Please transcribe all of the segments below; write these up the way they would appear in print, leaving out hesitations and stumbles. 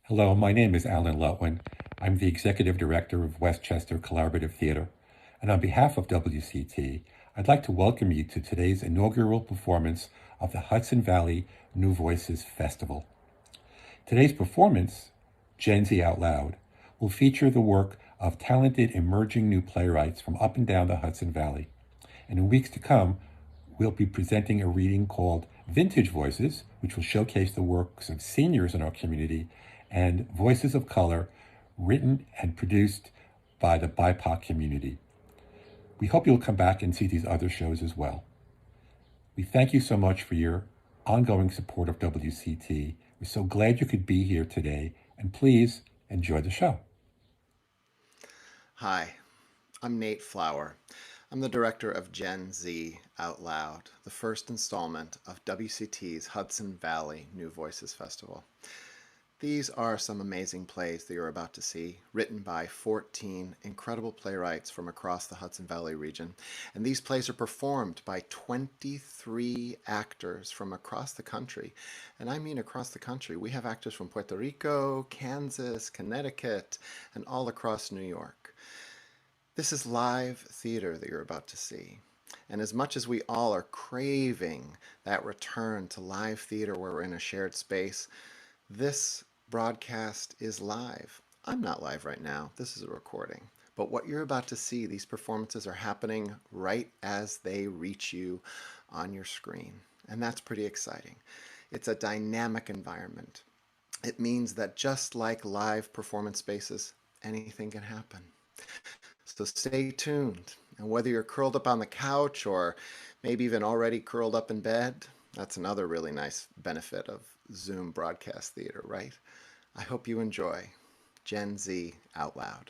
Hello, my name is Alan Lutwin. I'm the Executive Director of Westchester Collaborative Theater, and on behalf of WCT, I'd like to welcome you to today's inaugural performance of the Hudson Valley New Voices Festival. Today's performance, GenZ Outloud, will feature the work of talented emerging new playwrights from up and down the Hudson Valley. And in weeks to come, we'll be presenting a reading called Vintage Voices, which will showcase the works of seniors in our community, and Voices of Color, written and produced by the BIPOC community. We hope you'll come back and see these other shows as well. We thank you so much for your ongoing support of WCT. We're so glad you could be here today, and please enjoy the show. Hi, I'm Nate Flower. I'm the director of GenZ Outloud, the first installment of WCT's Hudson Valley New Voices Festival. These are some amazing plays that you're about to see, written by 14 incredible playwrights from across the Hudson Valley region. And these plays are performed by 23 actors from across the country. And I mean across the country. We have actors from Puerto Rico, Kansas, Connecticut, and all across New York. This is live theater that you're about to see. And as much as we all are craving that return to live theater where we're in a shared space, this broadcast is live. I'm not live right now. This is a recording. But what you're about to see, these performances are happening right as they reach you on your screen. And that's pretty exciting. It's a dynamic environment. It means that just like live performance spaces, anything can happen. So stay tuned. And whether you're curled up on the couch or maybe even already curled up in bed, that's another really nice benefit of Zoom broadcast theater, right? I hope you enjoy GenZ Outloud.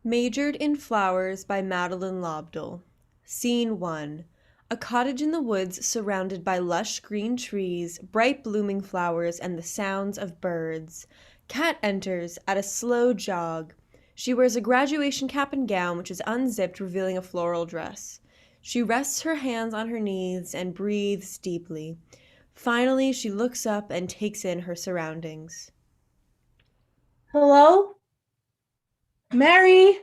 Majored in Flowers by Madeline Lobdell. Scene 1. A cottage in the woods surrounded by lush green trees, bright blooming flowers, and the sounds of birds. Kat enters at a slow jog. She wears a graduation cap and gown which is unzipped, revealing a floral dress. She rests her hands on her knees and breathes deeply. Finally, she looks up and takes in her surroundings. Hello? Mary?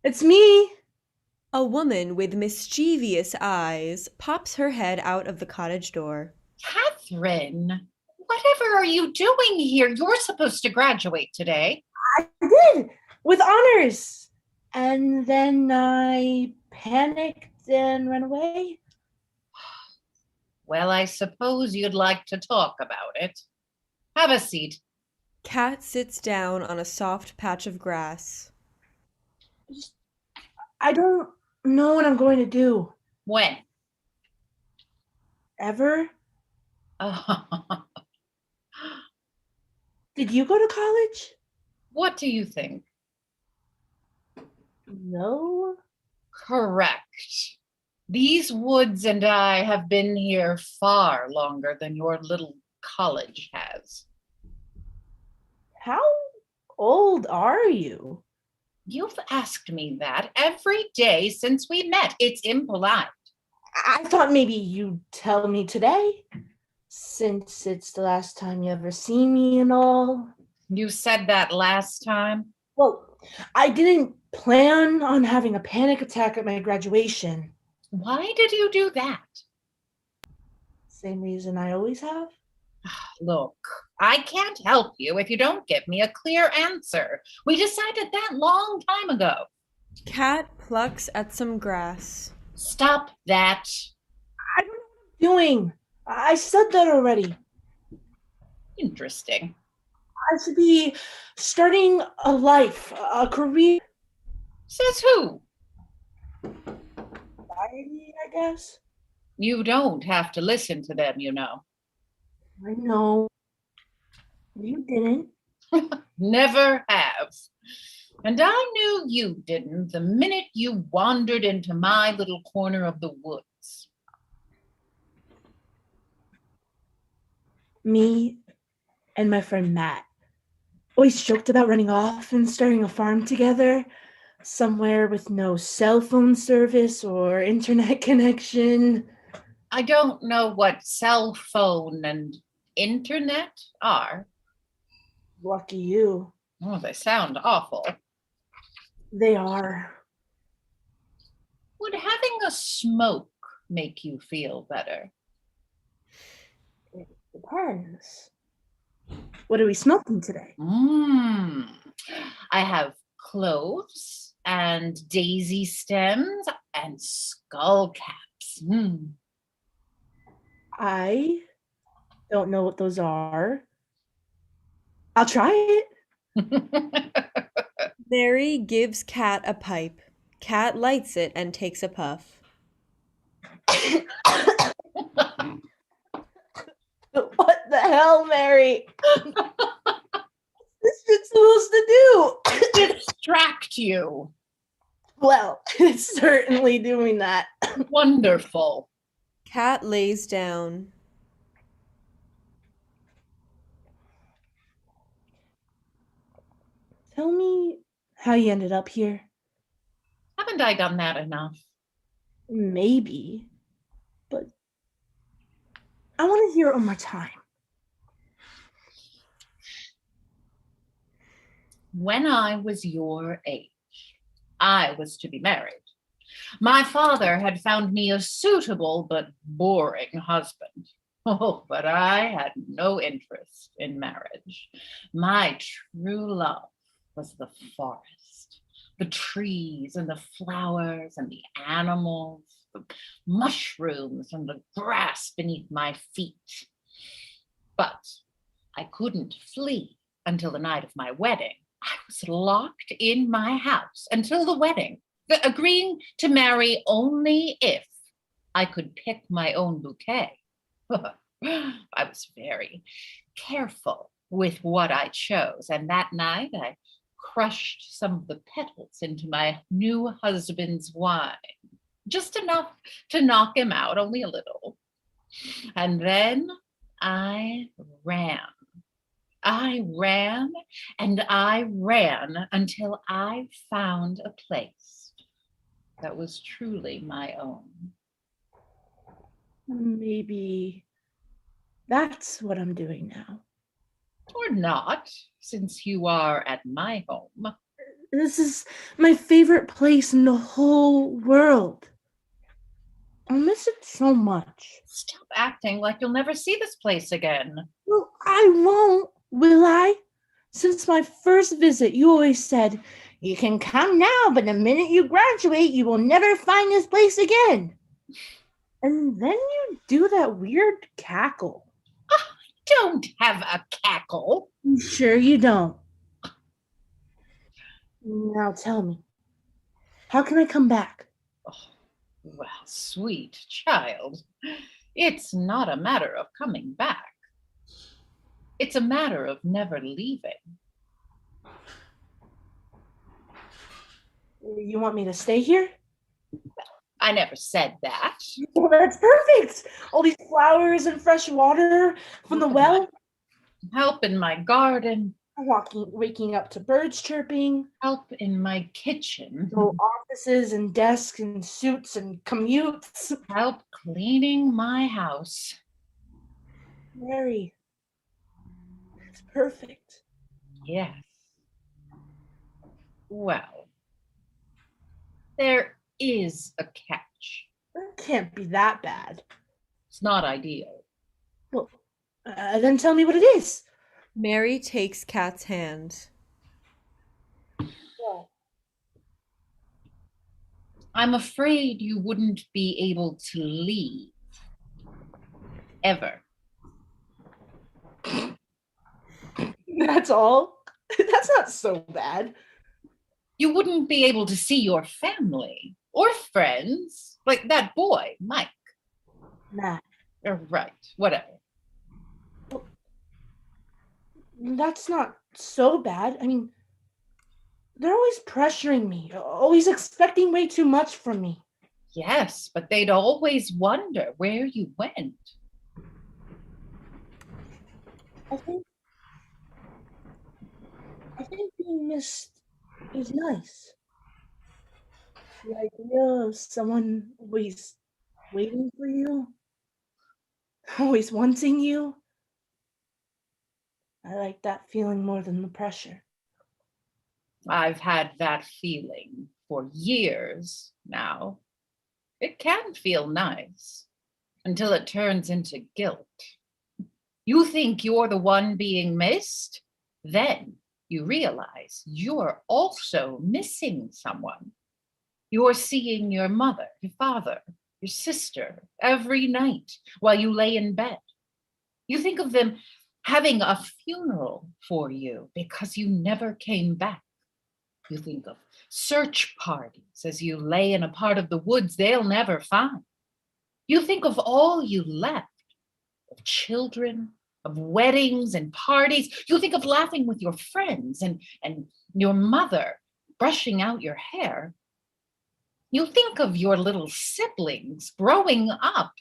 It's me. A woman with mischievous eyes pops her head out of the cottage door. Catherine, whatever are you doing here? You're supposed to graduate today. I did, with honors. And then I panicked and ran away. Well, I suppose you'd like to talk about it. Have a seat. Kat sits down on a soft patch of grass. I don't know what I'm going to do. When? Ever? Did you go to college? What do you think? No. Correct. These woods and I have been here far longer than your little college has. How old are you? You've asked me that every day since we met. It's impolite. I thought maybe you'd tell me today, since it's the last time you ever see me and all. You said that last time. Well, I didn't plan on having a panic attack at my graduation. Why did you do that? Same reason I always have. Look, I can't help you if you don't give me a clear answer. We decided that long time ago. Cat plucks at some grass. Stop that. I don't know what I'm doing. I said that already. Interesting. I should be starting a life, a career. Says who? Society, I guess. You don't have to listen to them, you know. I know. You didn't. Never have. And I knew you didn't the minute you wandered into my little corner of the woods. Me and my friend Matt always joked about running off and starting a farm together, somewhere with no cell phone service or internet connection. I don't know what cell phone and internet are. Lucky you. Oh, they sound awful. They are. Would having a smoke make you feel better? It depends. What are we smoking today? I have cloves and daisy stems and skull caps. I don't know what those are. I'll try it. Mary gives Cat a pipe. Cat lights it and takes a puff. What the hell, Mary? What's this supposed to do? Distract you. Well, it's certainly doing that. Wonderful. Cat lays down. Tell me how you ended up here. Haven't I done that enough? Maybe, but I want to hear it one more time. When I was your age, I was to be married. My father had found me a suitable but boring husband. Oh, but I had no interest in marriage. My true love was the forest, the trees and the flowers and the animals, the mushrooms and the grass beneath my feet. But I couldn't flee until the night of my wedding. I was locked in my house until the wedding, agreeing to marry only if I could pick my own bouquet. I was very careful with what I chose, and that night I crushed some of the petals into my new husband's wine, just enough to knock him out, only a little. And then I ran. I ran and I ran until I found a place that was truly my own. Maybe that's what I'm doing now. Or not, since you are at my home. This is my favorite place in the whole world. I miss it so much. Stop acting like you'll never see this place again. Well, I won't, will I? Since my first visit, you always said, you can come now, but the minute you graduate, you will never find this place again. And then you do that weird cackle. Don't have a cackle. I'm sure you don't. Now tell me, how can I come back? Oh, well, sweet child, it's not a matter of coming back. It's a matter of never leaving. You want me to stay here? I never said that. Well, that's perfect. All these flowers and fresh water from the well. Help in my garden. Waking up to birds chirping. Help in my kitchen. So offices and desks and suits and commutes. Help cleaning my house. Mary, it's perfect. Yes. Well, there is a catch. That can't be that bad. It's not ideal. Well, then tell me what it is. Mary takes Kat's hand. Well, I'm afraid you wouldn't be able to leave. Ever. that's all. That's not so bad. You wouldn't be able to see your family or friends, like that boy, Mike. Nah, Right, whatever. that's not so bad. I mean, they're always pressuring me, always expecting way too much from me. Yes, but they'd always wonder where you went. I think being missed is nice. The idea of someone always waiting for you, always wanting you. I like that feeling more than the pressure. I've had that feeling for years now. It can feel nice until it turns into guilt. You think you're the one being missed, then you realize you're also missing someone. You're seeing your mother, your father, your sister every night while you lay in bed. You think of them having a funeral for you because you never came back. You think of search parties as you lay in a part of the woods they'll never find. You think of all you left, of children, of weddings and parties. You think of laughing with your friends and your mother brushing out your hair. You think of your little siblings growing up.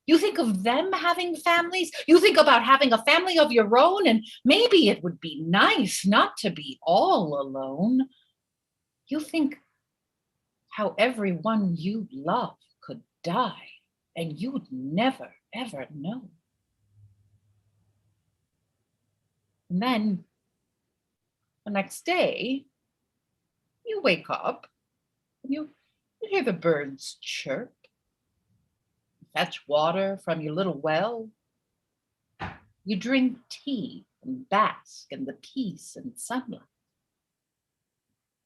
You think of them having families. You think about having a family of your own, and maybe it would be nice not to be all alone. You think how everyone you love could die, and you'd never, ever know. And then the next day, you wake up and you hear the birds chirp, fetch water from your little well. You drink tea and bask in the peace and sunlight.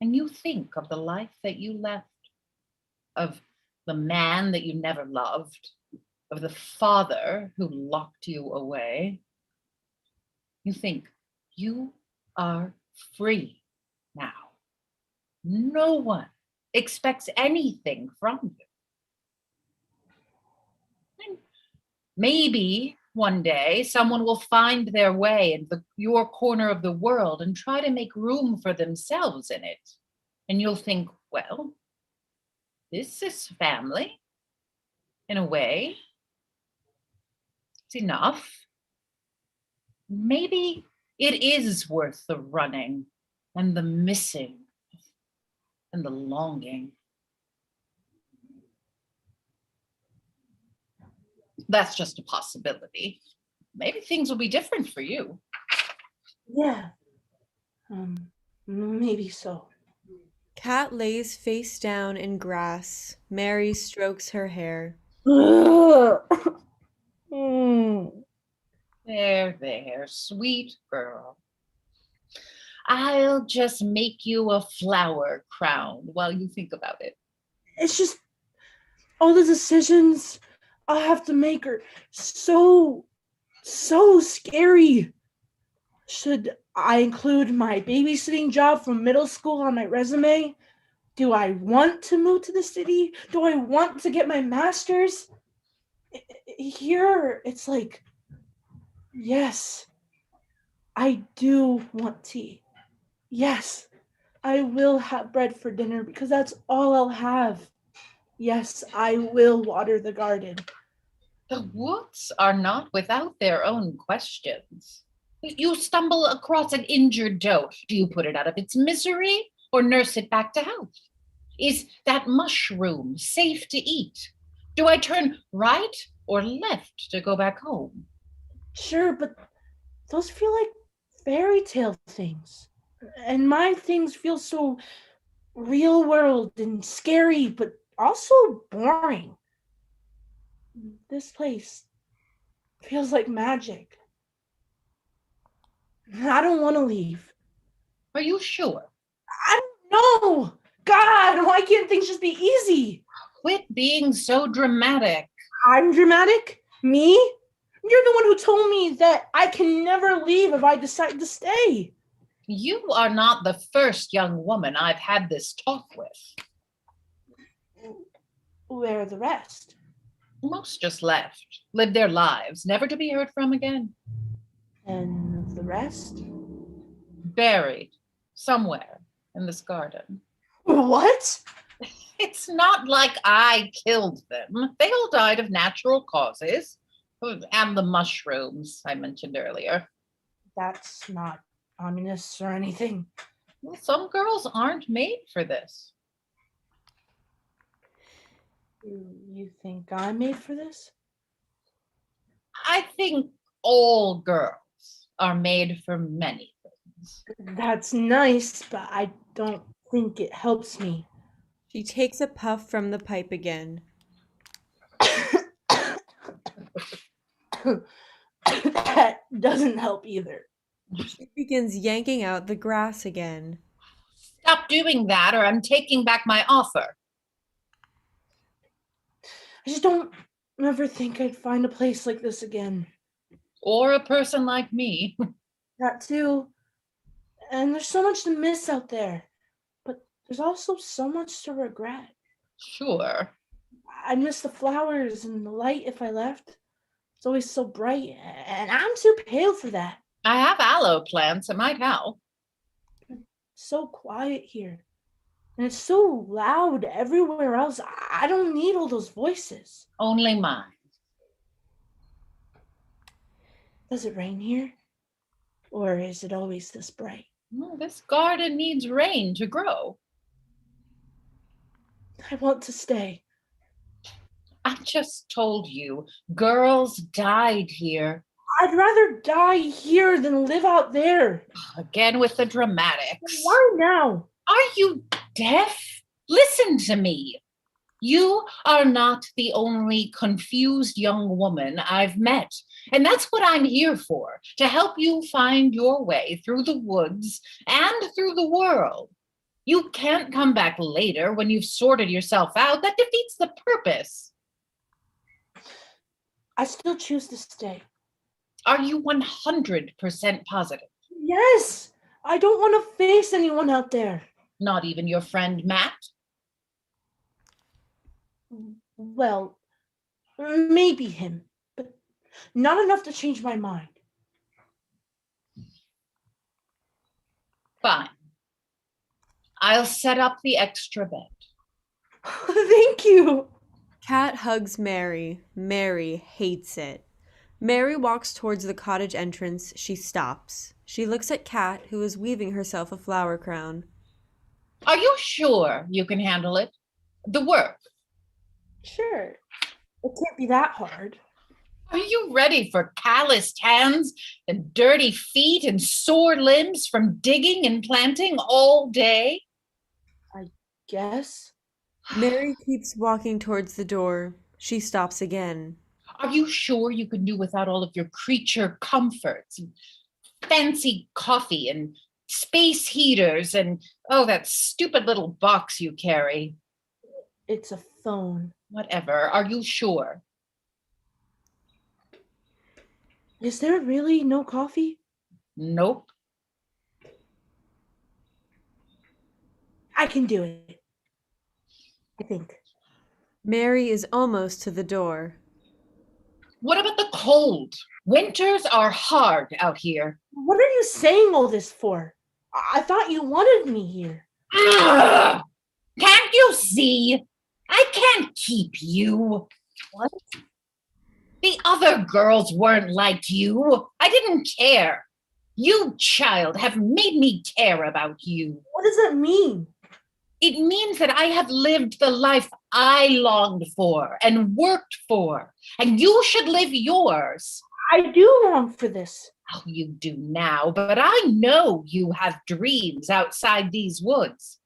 And you think of the life that you left, of the man that you never loved, of the father who locked you away. You think you are free now. No one expects anything from you. And maybe one day someone will find their way in your corner of the world and try to make room for themselves in it. And you'll think, well, this is family. In a way, it's enough. Maybe it is worth the running and the missing and the longing. That's just a possibility. Maybe things will be different for you. Yeah. Maybe so. Kat lays face down in grass. Mary strokes her hair. There, sweet girl. I'll just make you a flower crown while you think about it. It's just all the decisions I have to make are so scary. Should I include my babysitting job from middle school on my resume? Do I want to move to the city? Do I want to get my master's? Here, it's like, yes. I do want tea. Yes, I will have bread for dinner because that's all I'll have. Yes, I will water the garden. The woods are not without their own questions. You stumble across an injured doe. Do you put it out of its misery or nurse it back to health? Is that mushroom safe to eat? Do I turn right or left to go back home? Sure, but those feel like fairy tale things. And my things feel so real world and scary, but also boring. This place feels like magic. I don't want to leave. Are you sure? I don't know. God, why can't things just be easy? Quit being so dramatic. I'm dramatic? Me? You're the one who told me that I can never leave if I decide to stay. You are not the first young woman I've had this talk with. Where are the rest? Most just left, lived their lives, never to be heard from again. And the rest? Buried somewhere in this garden. What? It's not like I killed them. They all died of natural causes. And the mushrooms I mentioned earlier. That's not ominous or anything. Well, some girls aren't made for this. You think I'm made for this? I think all girls are made for many things. That's nice, but I don't think it helps me. She takes a puff from the pipe again. That doesn't help either. She begins yanking out the grass again. Stop doing that or I'm taking back my offer. I just don't ever think I'd find a place like this again. Or a person like me. That too. And there's so much to miss out there. But there's also so much to regret. Sure. I'd miss the flowers and the light if I left. It's always so bright, and I'm too pale for that. I have aloe plants. It might help. So quiet here. And it's so loud everywhere else. I don't need all those voices. Only mine. Does it rain here? Or is it always this bright? Well, this garden needs rain to grow. I want to stay. I just told you, girls died here. I'd rather die here than live out there. Again with the dramatics. Why now? Are you deaf? Listen to me. You are not the only confused young woman I've met. And that's what I'm here for, to help you find your way through the woods and through the world. You can't come back later when you've sorted yourself out. That defeats the purpose. I still choose to stay. Are you 100% positive? Yes! I don't want to face anyone out there. Not even your friend Matt? Well, maybe him, but not enough to change my mind. Fine. I'll set up the extra bed. Thank you. Kat hugs Mary. Mary hates it. Mary walks towards the cottage entrance. She stops. She looks at Kat, who is weaving herself a flower crown. Are you sure you can handle it? The work? Sure. It can't be that hard. Are you ready for calloused hands and dirty feet and sore limbs from digging and planting all day? Guess. Mary keeps walking towards the door. She stops again. Are you sure you can do without all of your creature comforts, fancy coffee and space heaters and, oh, that stupid little box you carry? It's a phone. Whatever. Are you sure? Is there really no coffee? Nope. I can do it. I think. Mary is almost to the door. What about the cold? Winters are hard out here. What are you saying all this for? I thought you wanted me here. Ugh! Can't you see? I can't keep you. What? The other girls weren't like you. I didn't care. You, child, have made me care about you. What does that mean? It means that I have lived the life I longed for and worked for, and you should live yours. I do long for this. Oh, you do now, but I know you have dreams outside these woods.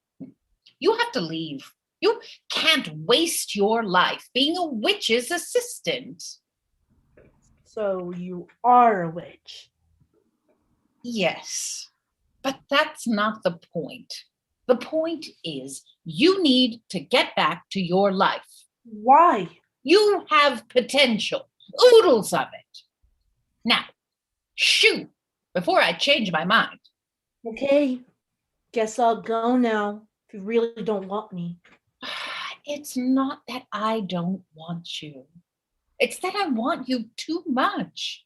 You have to leave. You can't waste your life being a witch's assistant. So you are a witch. Yes, but that's not the point. The point is you need to get back to your life. Why? You have potential, oodles of it. Now, shoot, before I change my mind. Okay, guess I'll go now if you really don't want me. It's not that I don't want you. It's that I want you too much.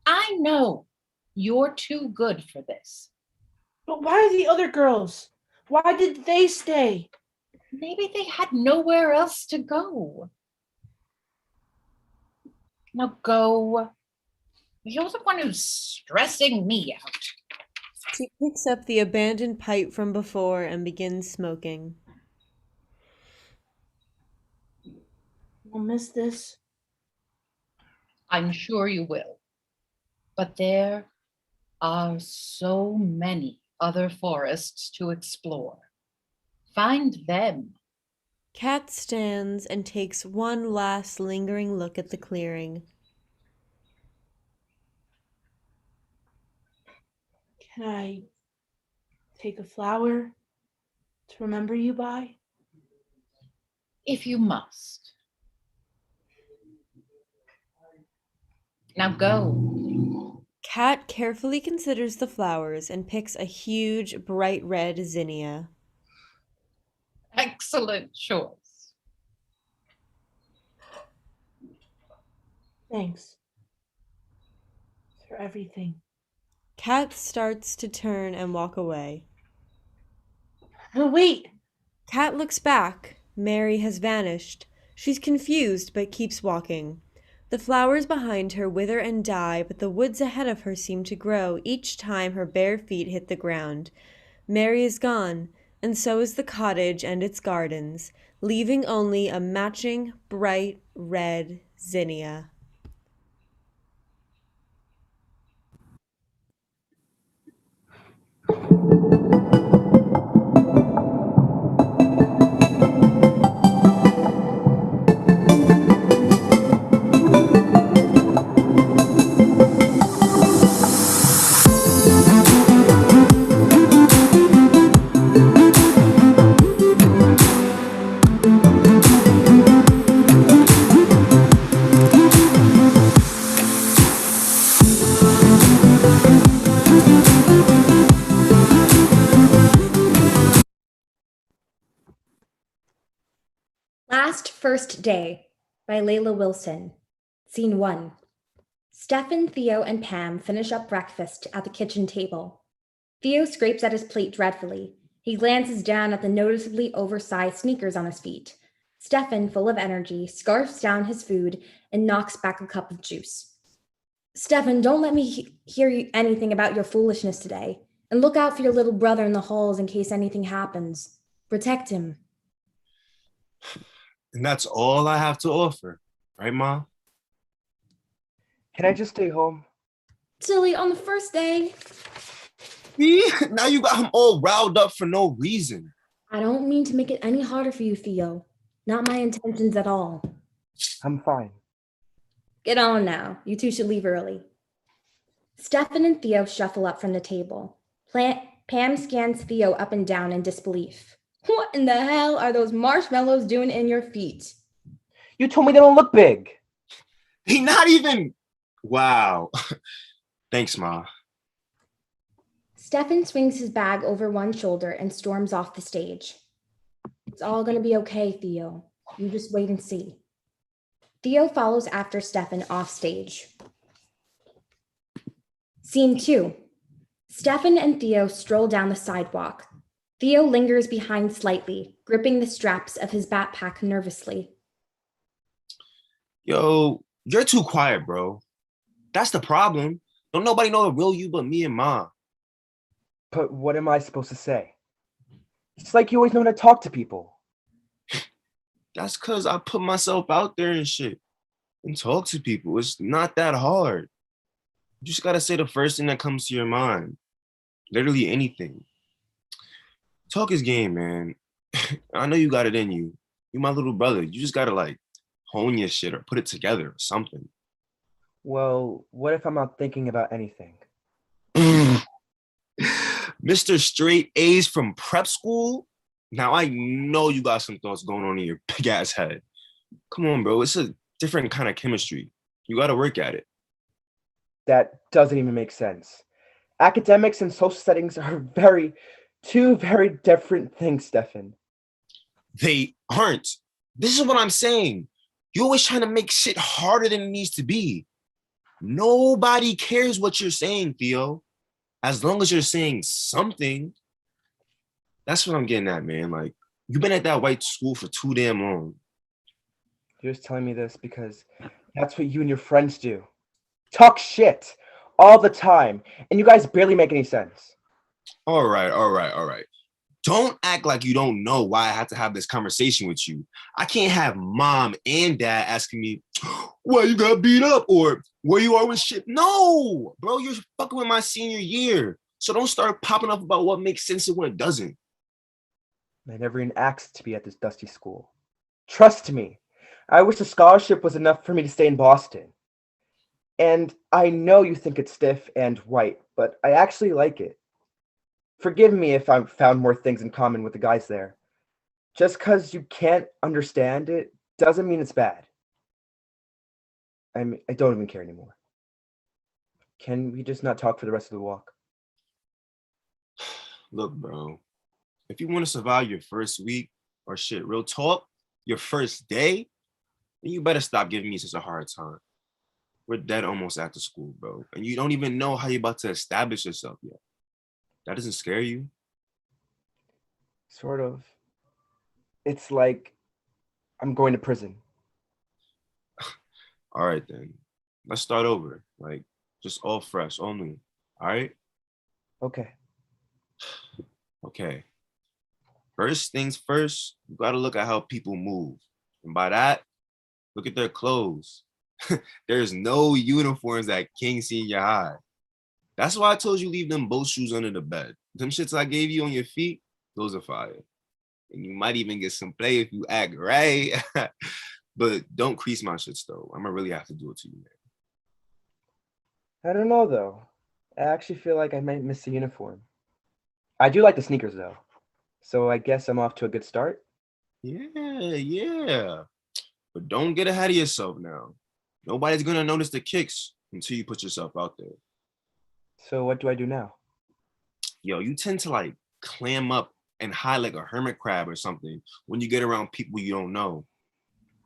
I know you're too good for this. But why the other girls? Why did they stay? Maybe they had nowhere else to go. Now go. You're the one who's stressing me out. She picks up the abandoned pipe from before and begins smoking. I'll miss this. I'm sure you will. But there are so many other forests to explore. Find them. Kat stands and takes one last lingering look at the clearing. Can I take a flower to remember you by? If you must. Now go. Kat carefully considers the flowers and picks a huge, bright red zinnia. Excellent choice. Thanks for everything. Kat starts to turn and walk away. Oh, wait! Kat looks back. Mary has vanished. She's confused but keeps walking. The flowers behind her wither and die, but the woods ahead of her seem to grow each time her bare feet hit the ground. Mary is gone, and so is the cottage and its gardens, leaving only a matching bright red zinnia. Last First Day by Laila Wilson. Scene 1. Stefan, Theo, and Pam finish up breakfast at the kitchen table. Theo scrapes at his plate dreadfully. He glances down at the noticeably oversized sneakers on his feet. Stefan, full of energy, scarfs down his food and knocks back a cup of juice. Stefan, don't let me hear anything about your foolishness today. And look out for your little brother in the halls in case anything happens. Protect him. And that's all I have to offer, right, Ma? Can I just stay home? Silly, on the first day. See? Now you got him all riled up for no reason. I don't mean to make it any harder for you, Theo. Not my intentions at all. I'm fine. Get on now. You two should leave early. Stefan and Theo shuffle up from the table. Pam scans Theo up and down in disbelief. What in the hell are those marshmallows doing in your feet? You told me they don't look big. He not even... Wow. Thanks, Ma. Stefan swings his bag over one shoulder and storms off the stage. It's all going to be okay, Theo. You just wait and see. Theo follows after Stefan off stage. Scene 2. Stefan and Theo stroll down the sidewalk. Theo lingers behind slightly, gripping the straps of his backpack nervously. Yo, you're too quiet, bro. That's the problem. Don't nobody know the real you but me and Ma. But what am I supposed to say? It's like you always know how to talk to people. That's because I put myself out there and shit and talk to people. It's not that hard. You just gotta say the first thing that comes to your mind. Literally anything. Talk is game, man. I know you got it in you. You're my little brother. You just gotta like hone your shit or put it together or something. Well, what if I'm not thinking about anything? Mr. Straight A's from prep school? Now I know you got some thoughts going on in your big ass head. Come on, bro. It's a different kind of chemistry. You gotta work at it. That doesn't even make sense. Academics and social settings are two very different things, Stefan. They aren't. This is what I'm saying. You're always trying to make shit harder than it needs to be. Nobody cares what you're saying, Theo. As long as you're saying something. That's what I'm getting at, man. Like, you've been at that white school for too damn long. You're just telling me this because that's what you and your friends do. Talk shit all the time, and you guys barely make any sense. All right. Don't act like you don't know why I have to have this conversation with you. I can't have mom and dad asking me, why you got beat up or where you are with shit. No, bro, you're fucking with my senior year. So don't start popping up about what makes sense and what doesn't. I never even asked to be at this dusty school. Trust me, I wish the scholarship was enough for me to stay in Boston. And I know you think it's stiff and white, but I actually like it. Forgive me if I've found more things in common with the guys there. Just because you can't understand it doesn't mean it's bad. I don't even care anymore. Can we just not talk for the rest of the walk? Look, bro, if you want to survive your first week or shit, real talk, your first day, then you better stop giving me such a hard time. We're dead almost after school, bro. And you don't even know how you're about to establish yourself yet. That doesn't scare you? Sort of. It's like I'm going to prison. All right, then. Let's start over. Like, just all fresh, all new. All right? Okay. Okay. First things first, you gotta look at how people move. And by that, look at their clothes. There's no uniforms at King Senior High. That's why I told you leave them both shoes under the bed. Them shits I gave you on your feet, those are fire. And you might even get some play if you act right. But don't crease my shits though. I'm gonna really have to do it to you, man. I don't know though. I actually feel like I might miss the uniform. I do like the sneakers though. So I guess I'm off to a good start. Yeah. But don't get ahead of yourself now. Nobody's gonna notice the kicks until you put yourself out there. So what do I do now? Yo, you tend to like clam up and hide like a hermit crab or something when you get around people you don't know.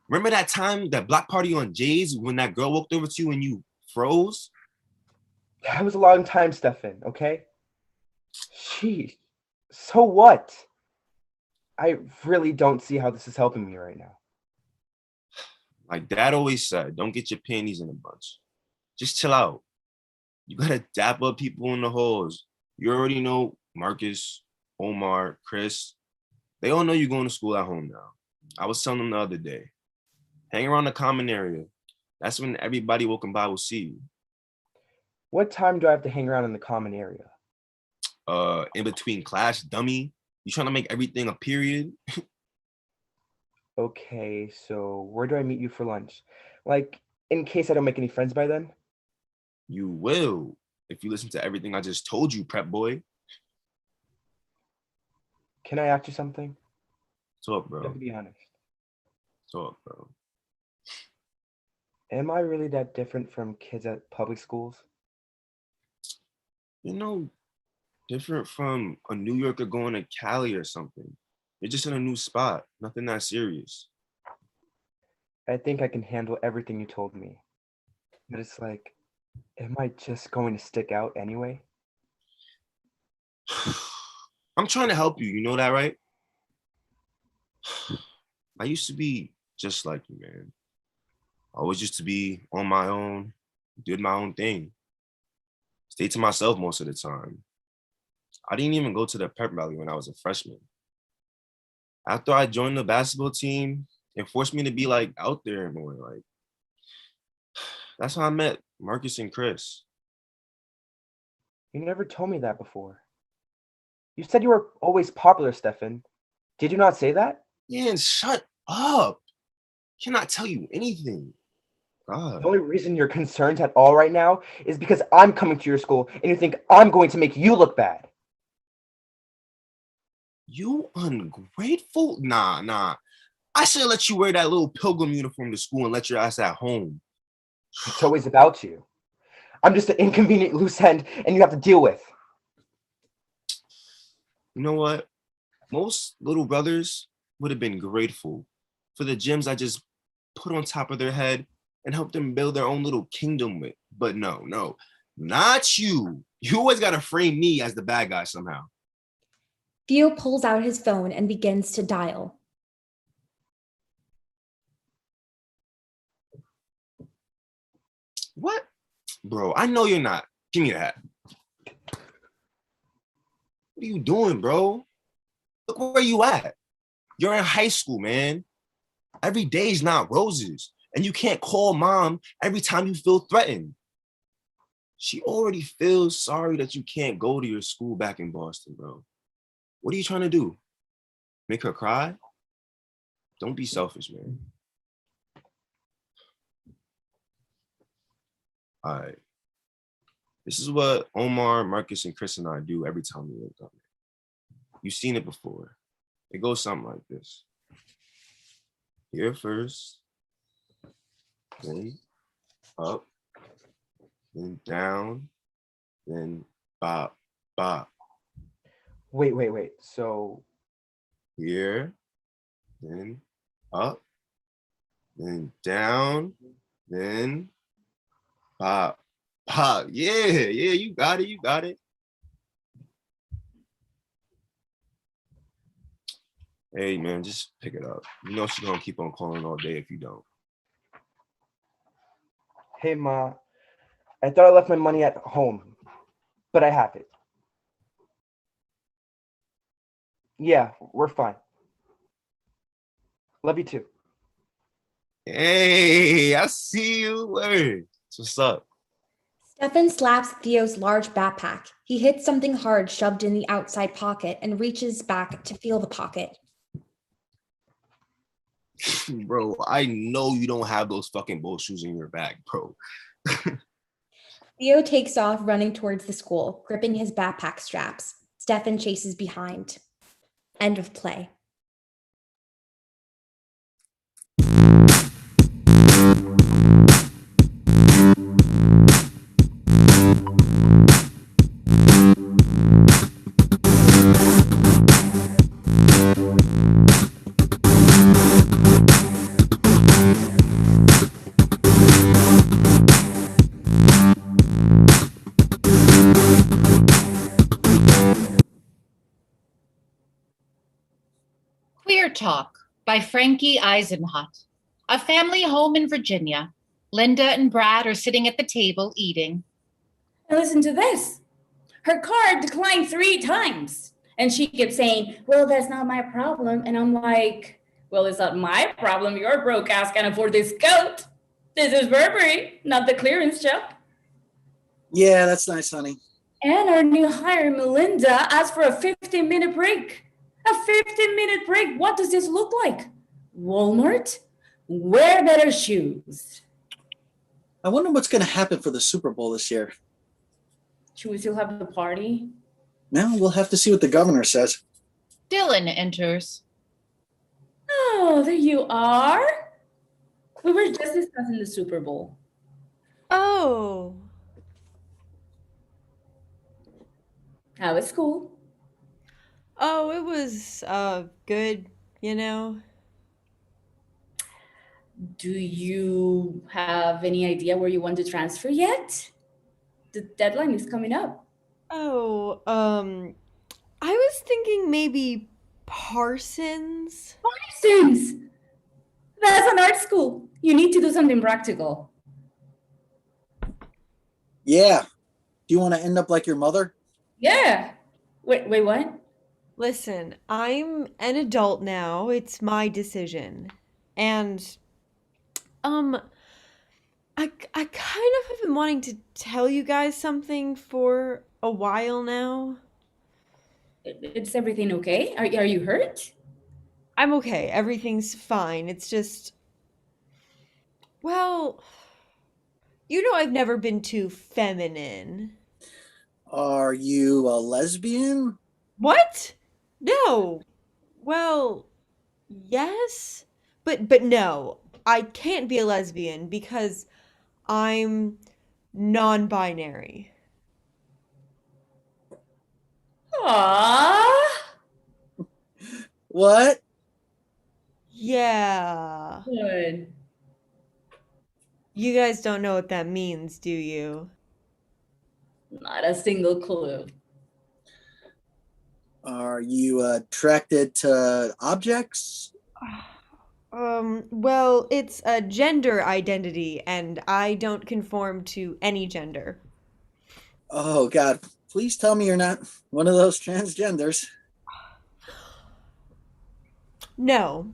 Remember that time, that block party on Jay's when that girl walked over to you and you froze? That was a long time, Stefan, okay? Jeez. So what? I really don't see how this is helping me right now. Like Dad always said, don't get your panties in a bunch. Just chill out. You gotta dap up people in the halls. You already know Marcus, Omar, Chris. They all know you're going to school at home now. I was telling them the other day. Hang around the common area. That's when everybody walking by will see you. What time do I have to hang around in the common area? In between class, dummy. You trying to make everything a period? Okay, so where do I meet you for lunch? Like, in case I don't make any friends by then? You will, if you listen to everything I just told you, prep boy. Can I ask you something? Talk, You have bro. to be honest. Talk, bro. Am I really that different from kids at public schools? You know, different from a New Yorker going to Cali or something. You're just in a new spot. Nothing that serious. I think I can handle everything you told me. But it's like, am I just going to stick out anyway? I'm trying to help you, you know that, right? I used to be just like you, man. I always used to be on my own, did my own thing, stayed to myself most of the time. I didn't even go to the pep rally when I was a freshman. After I joined the basketball team, it forced me to be like out there more. Like that's how I met Marcus and Chris. You never told me that before. You said you were always popular, Stefan. Did you not say that? Man, shut up. Cannot tell you anything. God. The only reason you're concerned at all right now is because I'm coming to your school and you think I'm going to make you look bad. You ungrateful? Nah. I should have let you wear that little pilgrim uniform to school and let your ass at home. It's always about you. I'm just an inconvenient loose end and you have to deal with. You know what? Most little brothers would have been grateful for the gems I just put on top of their head and help them build their own little kingdom with. But no, not you. You always got to frame me as the bad guy somehow. Theo pulls out his phone and begins to dial. What? Bro, I know you're not. Give me that. What are you doing, bro? Look where you at. You're in high school, man. Every day's not roses. And you can't call mom every time you feel threatened. She already feels sorry that you can't go to your school back in Boston, bro. What are you trying to do? Make her cry? Don't be selfish, man. All right. This is what Omar, Marcus, and Chris and I do every time we wake up. You've seen it before. It goes something like this. Here first, then up, then down, then bop, bop. Wait. So Here, then up, then down, then pop, pop. Yeah, you got it. Hey, man, just pick it up. You know she's gonna keep on calling all day if you don't. hey, Ma, I thought I left my money at home, but I have it. Yeah, we're fine. Love you too. Hey, I see you. Word. What's up? Stefan slaps Theo's large backpack. He hits something hard shoved in the outside pocket and reaches back to feel the pocket. Bro, I know you don't have those fucking boat shoes in your bag, bro. Theo takes off running towards the school, gripping his backpack straps. Stefan chases behind. End of play. Queer Talk by Frankie Eisenhut. A family home in Virginia. Linda and Brad are sitting at the table eating. And listen to this. Her card declined 3 times. And she kept saying, well, that's not my problem. And I'm like, well, it's not my problem. Your broke ass can't afford this coat. This is Burberry, not the clearance shop. Yeah, that's nice, honey. And our new hire, Melinda, asked for a 15-minute break. A 15-minute break? What does this look like? Walmart? Wear better shoes. I wonder what's going to happen for the Super Bowl this year. Should we still have the party? Now we'll have to see what the governor says. Dylan enters. Oh, there you are. We were just discussing the Super Bowl. Oh. How was school? Oh, it was good, you know. Do you have any idea where you want to transfer yet? The deadline is coming up. Oh, I was thinking maybe Parsons. Parsons! That's an art school. You need to do something practical. Yeah. Do you want to end up like your mother? Yeah. Wait, what? Listen, I'm an adult now. It's my decision. And I kind of have been wanting to tell you guys something for a while now. Is everything okay? Are you hurt? I'm okay. Everything's fine. It's just, well, you know I've never been too feminine. Are you a lesbian? What? No. Well, yes, but no. I can't be a lesbian because I'm non-binary. Aww. What? Yeah. Good. You guys don't know what that means, do you? Not a single clue. Are you attracted to objects? Well, it's a gender identity, and I don't conform to any gender. Oh, God. Please tell me you're not one of those transgenders. No.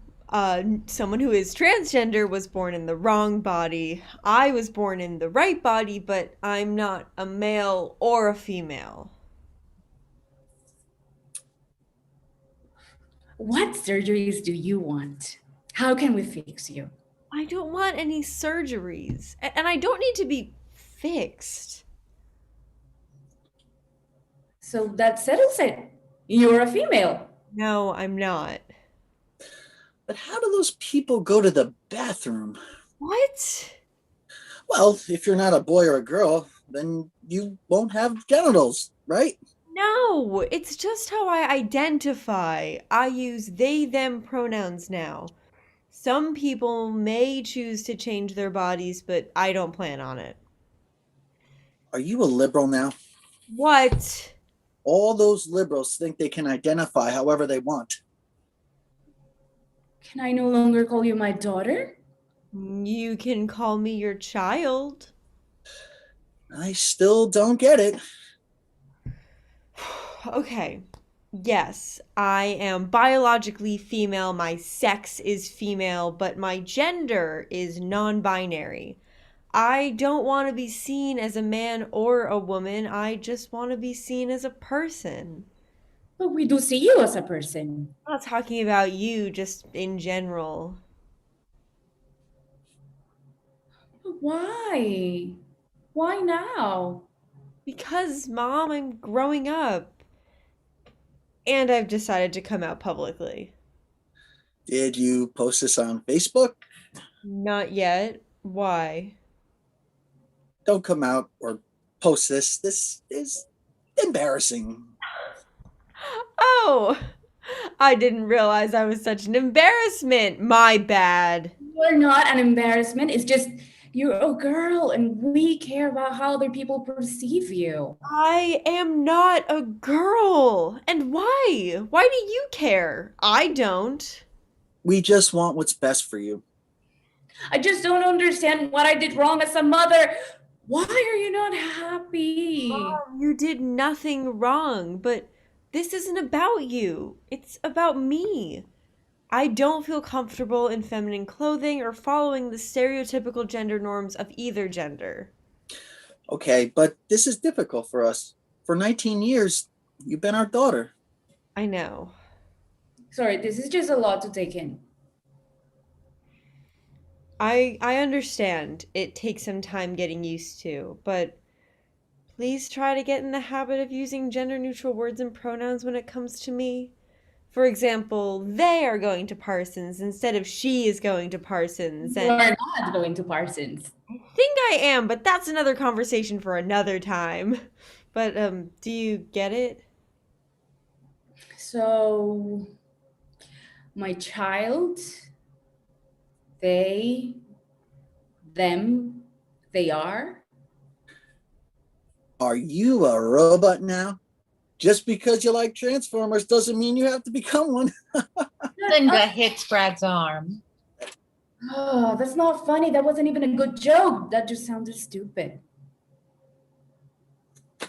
Someone who is transgender was born in the wrong body. I was born in the right body, but I'm not a male or a female. What surgeries do you want? How can we fix you? I don't want any surgeries, and I don't need to be fixed. So that settles it. You're a female. No, I'm not. But how do those people go to the bathroom? What? Well, if you're not a boy or a girl, then you won't have genitals, right? No, it's just how I identify. I use they, them pronouns now. Some people may choose to change their bodies, but I don't plan on it. Are you a liberal now? What? All those liberals think they can identify however they want. Can I no longer call you my daughter? You can call me your child. I still don't get it. Okay. Yes, I am biologically female. My sex is female, but my gender is non binary. I don't want to be seen as a man or a woman. I just want to be seen as a person. But we do see you as a person. I'm not talking about you, just in general. But why? Why now? Because, Mom, I'm growing up. And I've decided to come out publicly. Did you post this on Facebook? Not yet. Why? Don't come out or post this. This is embarrassing. Oh, I didn't realize I was such an embarrassment. My bad. You're not an embarrassment. It's just you're a girl and we care about how other people perceive you. I am not a girl. And why? Why do you care? I don't. We just want what's best for you. I just don't understand what I did wrong as a mother. Why are you not happy? Mom, you did nothing wrong, but this isn't about you. It's about me. I don't feel comfortable in feminine clothing or following the stereotypical gender norms of either gender. Okay, but this is difficult for us. For 19 years, you've been our daughter. I know. Sorry, this is just a lot to take in. I understand it takes some time getting used to, but please try to get in the habit of using gender-neutral words and pronouns when it comes to me. For example, they are going to Parsons instead of she is going to Parsons. You're not going to Parsons. I think I am, but that's another conversation for another time. But do you get it? So, my child, They, them, they are? Are you a robot now? Just because you like Transformers doesn't mean you have to become one. Linda hits Brad's arm. Oh, that's not funny. That wasn't even a good joke. That just sounded stupid.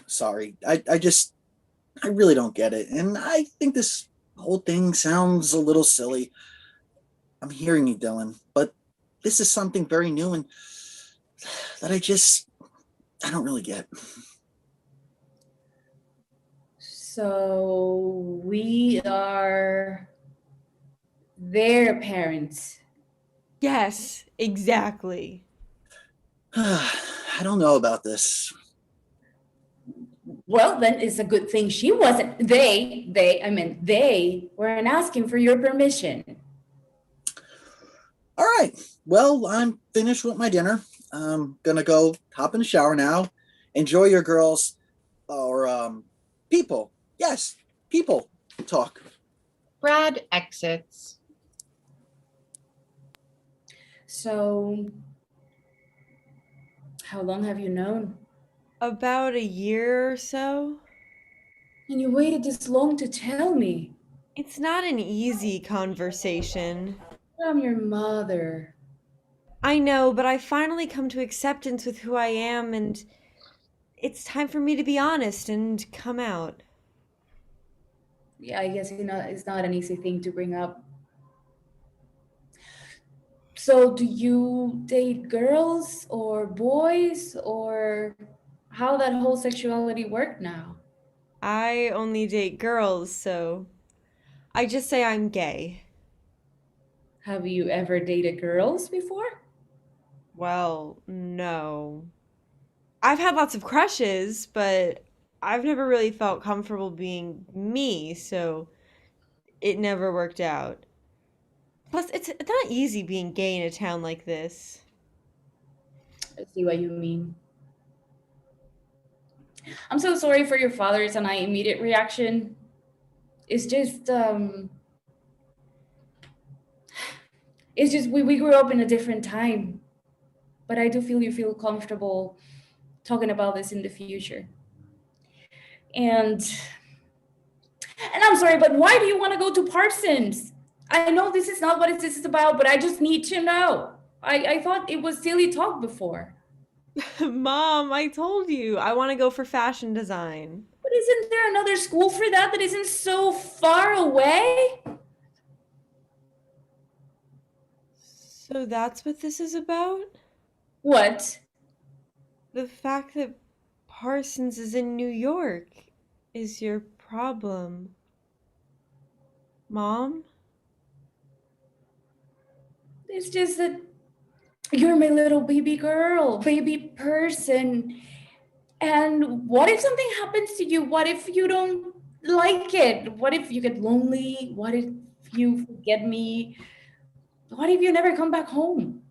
Sorry, I really don't get it. And I think this whole thing sounds a little silly. I'm hearing you, Dylan, but this is something very new and that I don't really get. So we are their parents. Yes, exactly. I don't know about this. Well, then it's a good thing she wasn't. They weren't asking for your permission. All right. Well, I'm finished with my dinner. I'm gonna go hop in the shower now. Enjoy your girls or people. Yes, people talk. Brad exits. So, how long have you known? About a year or so. And you waited this long to tell me. It's not an easy conversation. I'm your mother. I know, but I finally come to acceptance with who I am, and it's time for me to be honest and come out. Yeah, I guess it's not an easy thing to bring up. So, do you date girls or boys, or how that whole sexuality work now? I only date girls, so I just say I'm gay. Have you ever dated girls before? Well, no. I've had lots of crushes, but I've never really felt comfortable being me, so it never worked out. Plus, it's not easy being gay in a town like this. I see what you mean. I'm so sorry for your father's and my immediate reaction. It's just we grew up in a different time. But I do feel you feel comfortable talking about this in the future. And I'm sorry, but why do you want to go to Parsons? I know this is not what this is about, but I just need to know. I thought it was silly talk before. Mom, I told you I want to go for fashion design. But isn't there another school for that isn't so far away? So that's what this is about? What? The fact that Parsons is in New York is your problem. Mom? It's just that you're my little baby girl, baby person. And what if something happens to you? What if you don't like it? What if you get lonely? What if you forget me? What if you never come back home?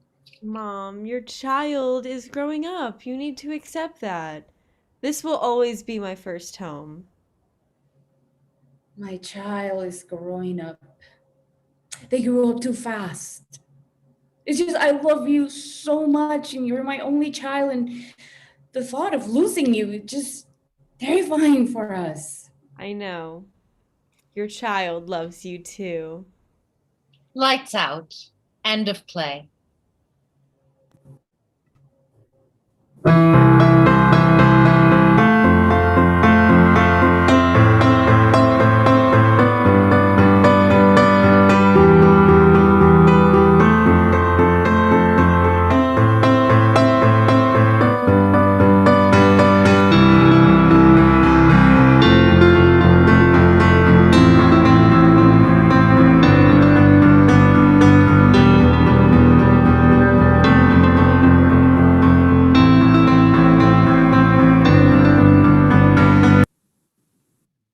Mom, your child is growing up. You need to accept that. This will always be my first home. My child is growing up. They grew up too fast. It's just, I love you so much, and you're my only child, and the thought of losing you is just terrifying for us. I know. Your child loves you too. Lights out. End of play.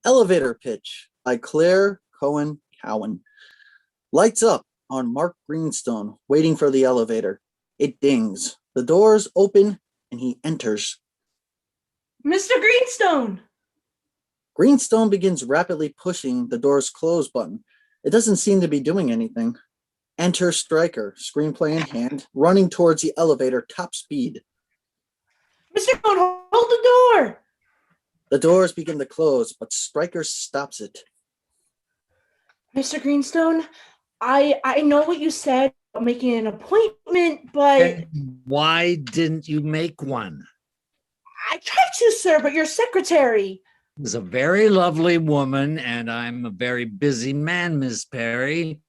Elevator Pitch by Claire Cohen-Kowan. Lights up on Mark Greenstone, waiting for the elevator. It dings. The doors open and he enters. Mr. Greenstone! Greenstone begins rapidly pushing the door's close button. It doesn't seem to be doing anything. Enter Stryker, screenplay in hand, running towards the elevator top speed. Mr. Cohen, hold the door! The doors begin to close, but Stryker stops it. Mr. Greenstone, I know what you said about making an appointment, but And why didn't you make one? I tried to, sir, but your secretary. Is a very lovely woman, and I'm a very busy man, Miss Perry.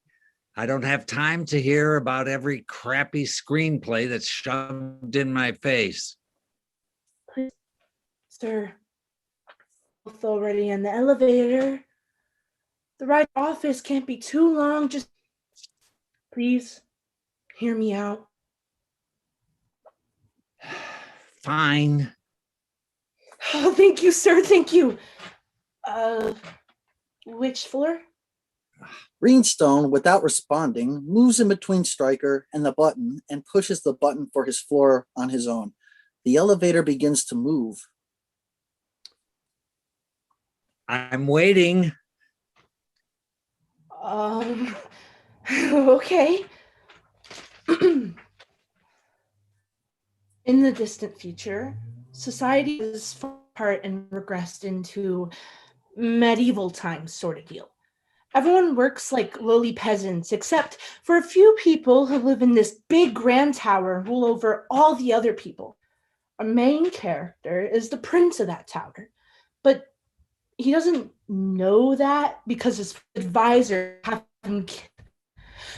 I don't have time to hear about every crappy screenplay that's shoved in my face. Please, sir, both already in the elevator. The ride to office can't be too long. Just please hear me out. Fine. Oh, thank you, sir. Thank you. Which floor? Greenstone, without responding, moves in between Stryker and the button and pushes the button for his floor on his own. The elevator begins to move. I'm waiting. Okay. In the distant future, society is far apart and regressed into medieval times sort of deal. Everyone works like lowly peasants, except for a few people who live in this big grand tower and rule over all the other people. Our main character is the prince of that tower, but he doesn't know that because his advisor had him killed.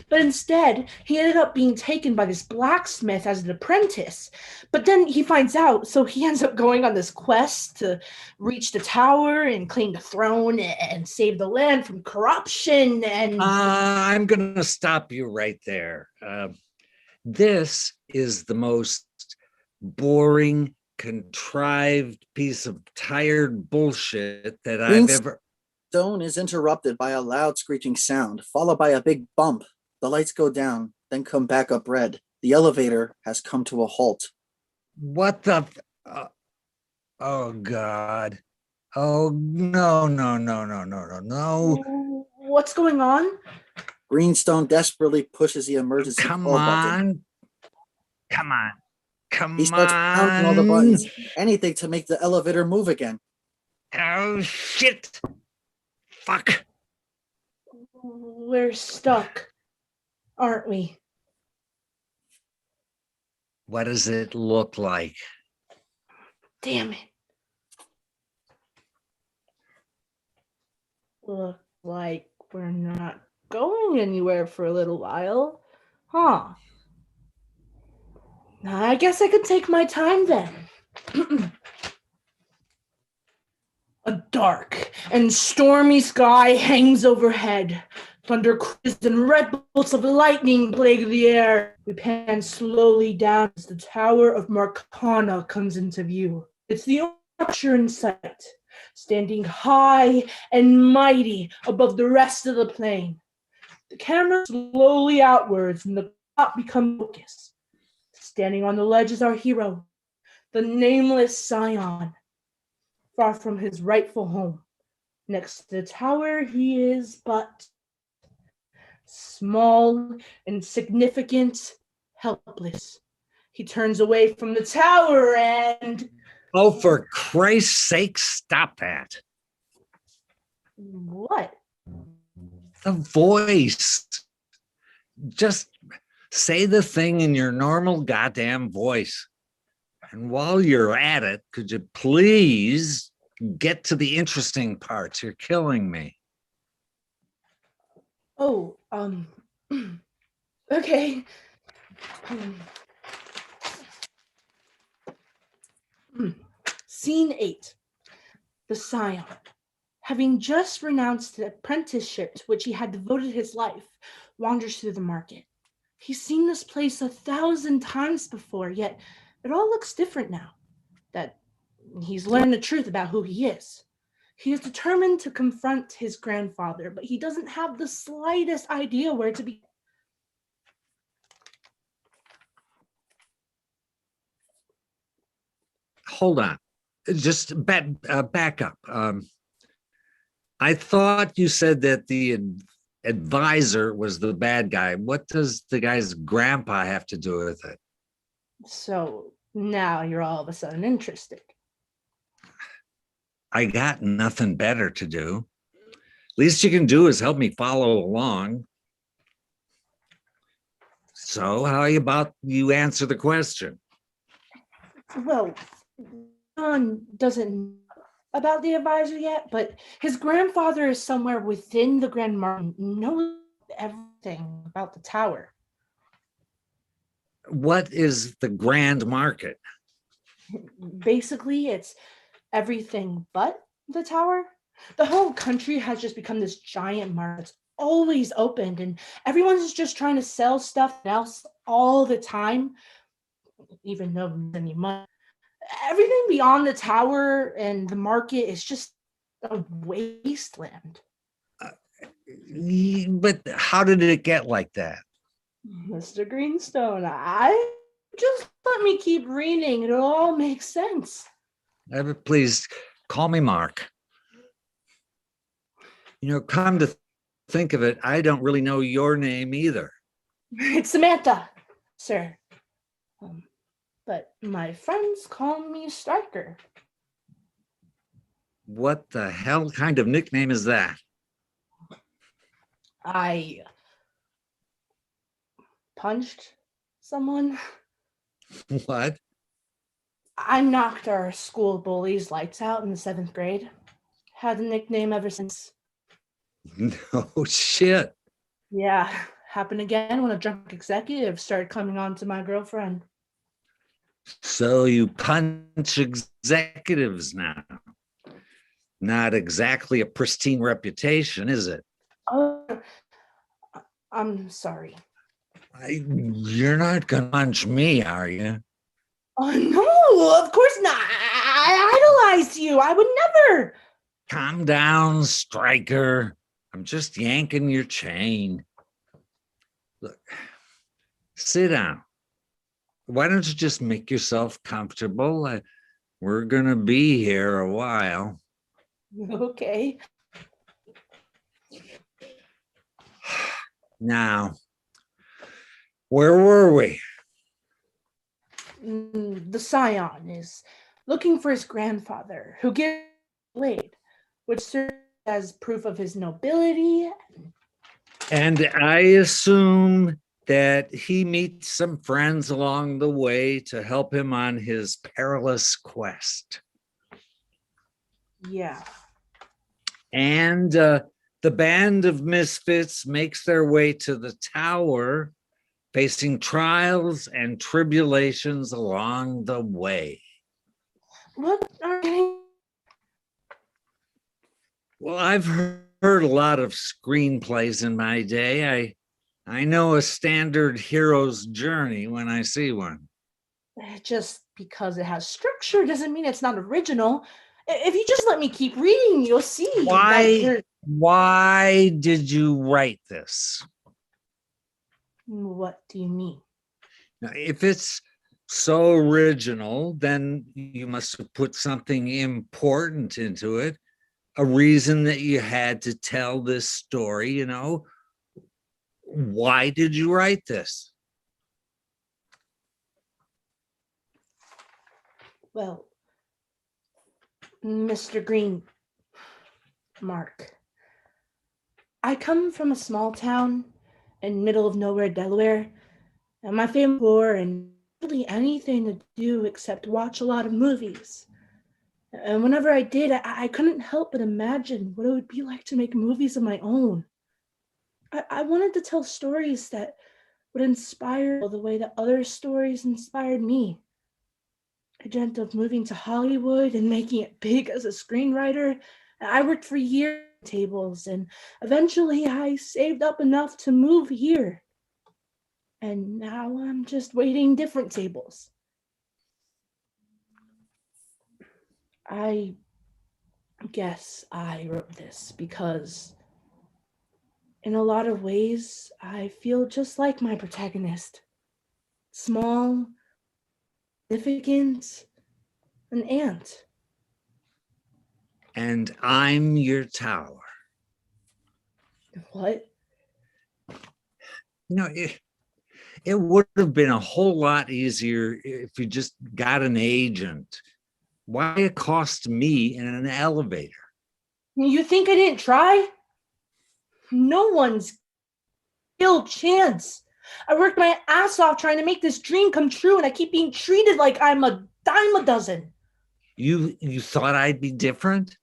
But instead, he ended up being taken by this blacksmith as an apprentice. But then he finds out, so he ends up going on this quest to reach the tower and claim the throne and save the land from corruption and... I'm going to stop you right there. This is the most boring, contrived piece of tired bullshit that I've ever... Stone is interrupted by a loud screeching sound, followed by a big bump. The lights go down, then come back up red. The elevator has come to a halt. What the... oh, God. Oh, no. What's going on? Greenstone desperately pushes the emergency call button. He starts pounding all the buttons, anything to make the elevator move again. Oh, shit. Fuck. We're stuck, aren't we? What does it look like? Damn it. Look like we're not going anywhere for a little while. Huh. I guess I could take my time then. A dark and stormy sky hangs overhead. Thunder cries and red bolts of lightning plague the air. We pan slowly down as the Tower of Marcana comes into view. It's the only structure in sight, standing high and mighty above the rest of the plain. The camera slowly outwards and the top becomes focus. Standing on the ledge is our hero, the nameless Scion. Far from his rightful home. Next to the tower, he is but small, insignificant, helpless. He turns away from the tower and... Oh, for Christ's sake, stop that. What? The voice. Just say the thing in your normal goddamn voice. And while you're at it, could you please get to the interesting parts? You're killing me. Oh, okay. Scene 8. The Scion. Having just renounced the apprenticeship to which he had devoted his life, wanders through the market. He's seen this place 1,000 times before, yet it all looks different now that he's learned the truth about who he is. He is determined to confront his grandfather, but he doesn't have the slightest idea where to begin. Hold on. Just back up. I thought you said that the advisor was the bad guy. What does the guy's grandpa have to do with it? So now you're all of a sudden interested. I got nothing better to do. Least you can do is help me follow along. So how about you answer the question? Well, John doesn't know about the advisor yet, but his grandfather is somewhere within the Grand Martin, knows everything about the tower. What is the Grand Market? Basically, it's everything but the tower. The whole country has just become this giant market. It's always opened, and everyone's just trying to sell stuff else all the time, even though there's any money. Everything beyond the tower and the market is just a wasteland. But how did it get like that? Mr. Greenstone, I just let me keep reading. It'll all make sense. Please call me Mark. Come to think of it, I don't really know your name either. It's Samantha, sir. But my friends call me Striker. What the hell kind of nickname is that? I punched someone. What? I knocked our school bully's lights out in the 7th grade. Had the nickname ever since. No shit. Yeah, happened again when a drunk executive started coming on to my girlfriend. So you punch executives now. Not exactly a pristine reputation, is it? Oh, I'm sorry. You're not gonna punch me, are you? Oh, no, of course not. I idolized you. I would never. Calm down, Striker. I'm just yanking your chain. Look, sit down. Why don't you just make yourself comfortable? We're gonna be here a while. Okay. Now, where were we? The scion is looking for his grandfather, who gives blade, which serves as proof of his nobility. And I assume that he meets some friends along the way to help him on his perilous quest. Yeah. And the band of misfits makes their way to the tower, facing trials and tribulations along the way. What are they? Well, I've heard a lot of screenplays in my day. I know a standard hero's journey when I see one. Just because it has structure doesn't mean it's not original. If you just let me keep reading, you'll see. Why did you write this? What do you mean? Now, if it's so original, then you must have put something important into it, a reason that you had to tell this story, Why did you write this? Well, Mr. Green, Mark, I come from a small town in middle of nowhere, Delaware, and my family poor and really anything to do except watch a lot of movies. And whenever I did, I couldn't help but imagine what it would be like to make movies of my own. I wanted to tell stories that would inspire the way that other stories inspired me. I dreamt of moving to Hollywood and making it big as a screenwriter. I worked for years at tables, and eventually I saved up enough to move here. And now I'm just waiting different tables. I guess I wrote this because in a lot of ways, I feel just like my protagonist. Small, significant, an ant. And I'm your tower. What? It would have been a whole lot easier if you just got an agent. Why accost me in an elevator? You think I didn't try? No one's ill chance. I worked my ass off trying to make this dream come true, and I keep being treated like I'm a dime a dozen. You thought I'd be different?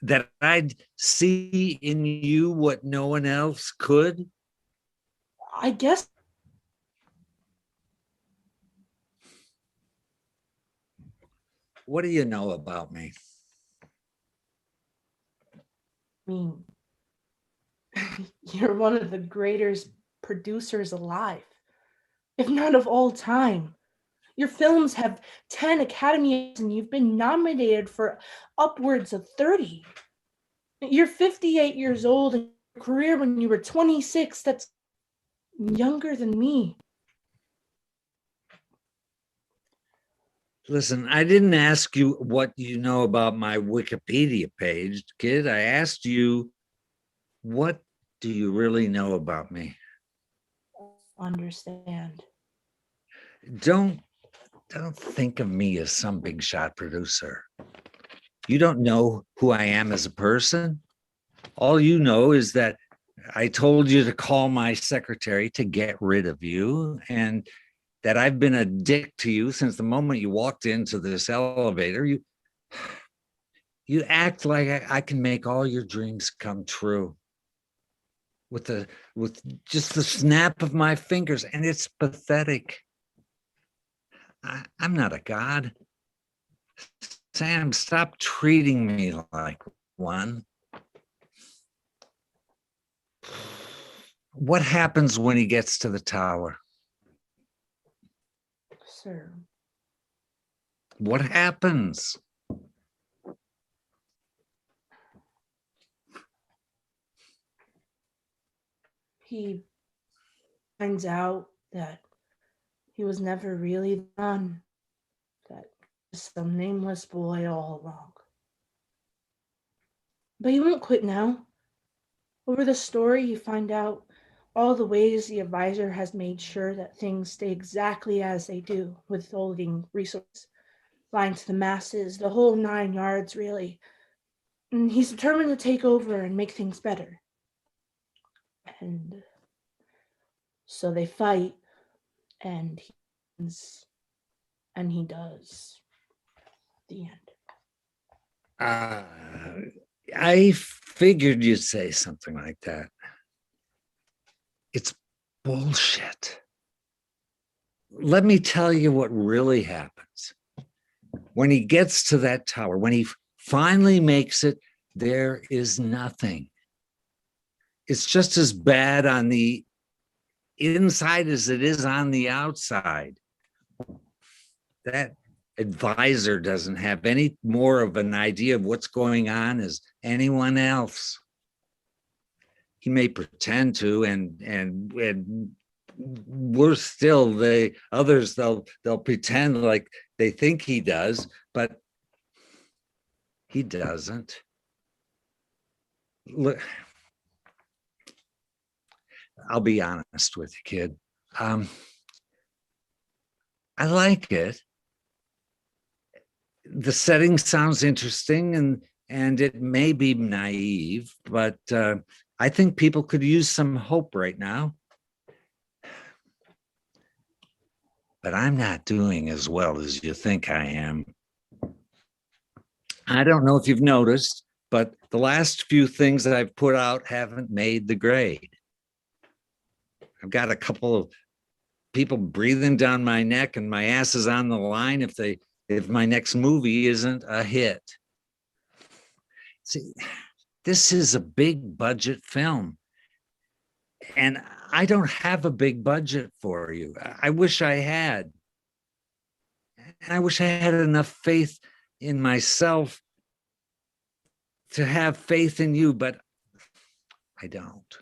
That I'd see in you what no one else could? I guess. What do you know about me? I mean, you're one of the greatest producers alive, if not of all time. Your films have 10 Academies and you've been nominated for upwards of 30. You're 58 years old and your career when you were 26, that's younger than me. Listen, I didn't ask you what you know about my Wikipedia page, kid. I asked you, what do you really know about me? Understand. Don't think of me as some big shot producer. You don't know who I am as a person. All you know is that I told you to call my secretary to get rid of you, and that I've been a dick to you since the moment you walked into this elevator. You act like I can make all your dreams come true with just the snap of my fingers, and it's pathetic. I'm not a god. Sam, stop treating me like one. What happens when he gets to the tower? Sir. What happens? He finds out that he was never really done, that just some nameless boy all along. But he won't quit now. Over the story, you find out all the ways the advisor has made sure that things stay exactly as they do, withholding resources, lying to the masses, the whole 9 yards, really. And he's determined to take over and make things better. And so they fight, and he wins, and he does. The end. I figured you'd say something like that. It's bullshit. Let me tell you what really happens. When he gets to that tower, when he finally makes it, there is nothing. It's just as bad on the inside as it is on the outside. That advisor doesn't have any more of an idea of what's going on as anyone else. He may pretend to, and worse still, the others, they'll pretend like they think he does, but he doesn't. Look, I'll be honest with you, kid. I like it. The setting sounds interesting, and it may be naive, but I think people could use some hope right now. But I'm not doing as well as you think I am. I don't know if you've noticed, but the last few things that I've put out haven't made the grade. I've got a couple of people breathing down my neck, and my ass is on the line if my next movie isn't a hit. See, this is a big budget film, and I don't have a big budget for you. I wish I had. And I wish I had enough faith in myself to have faith in you, but I don't.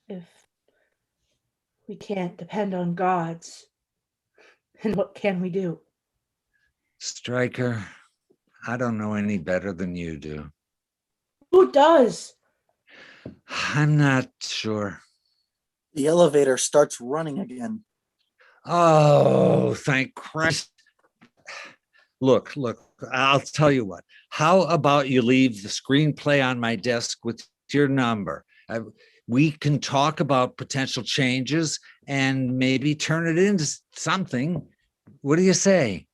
If we can't depend on gods, then what can we do? Stryker, I don't know any better than you do. Who does? I'm not sure. The elevator starts running again. Oh, thank Christ. Look, I'll tell you what. How about you leave the screenplay on my desk with your number? We can talk about potential changes and maybe turn it into something. What do you say?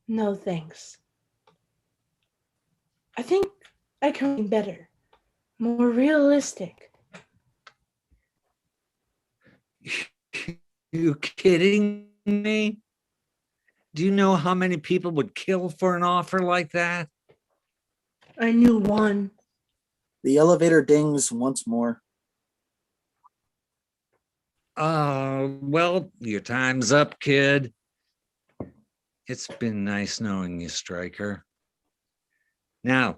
No, thanks. I think I can be better, more realistic. You kidding me? Do you know how many people would kill for an offer like that? I knew one. The elevator dings once more. Well, your time's up, kid. It's been nice knowing you, Stryker. Now,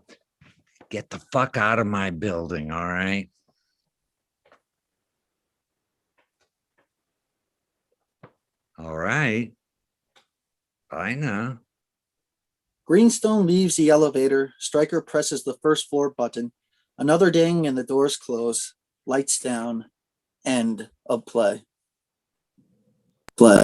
get the fuck out of my building, all right? All right. Bye now. Greenstone leaves the elevator. Stryker presses the first floor button. Another ding and the doors close. Lights down. End of play. Play.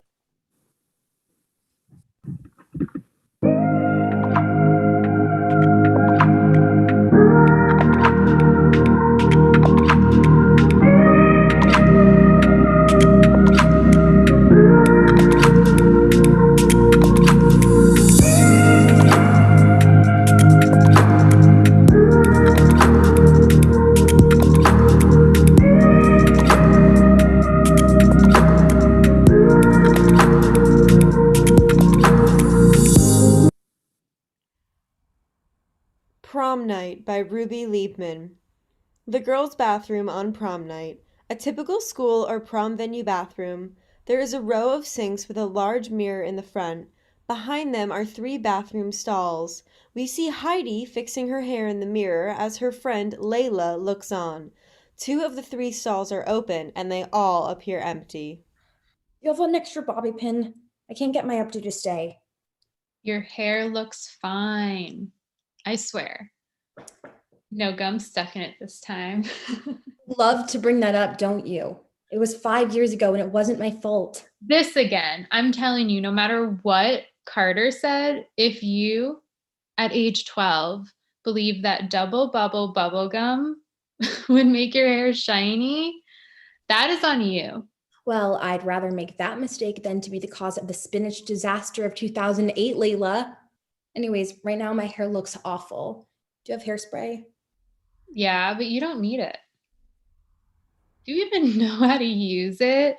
Prom Night by Ruby Leibmann. The girls' bathroom on prom night. A typical school or prom venue bathroom. There is a row of sinks with a large mirror in the front. Behind them are 3 bathroom stalls. We see Heidi fixing her hair in the mirror as her friend Laila looks on. 2 of the 3 stalls are open and they all appear empty. You have one extra bobby pin. I can't get my updo to stay. Your hair looks fine. I swear. No gum stuck in it this time. Love to bring that up, don't you? It was 5 years ago and it wasn't my fault. This again, I'm telling you, no matter what Carter said, if you at age 12 believe that double bubble gum would make your hair shiny, that is on you. Well, I'd rather make that mistake than to be the cause of the spinach disaster of 2008, Laila. Anyways, right now my hair looks awful. Do you have hairspray? Yeah, but you don't need it. Do you even know how to use it?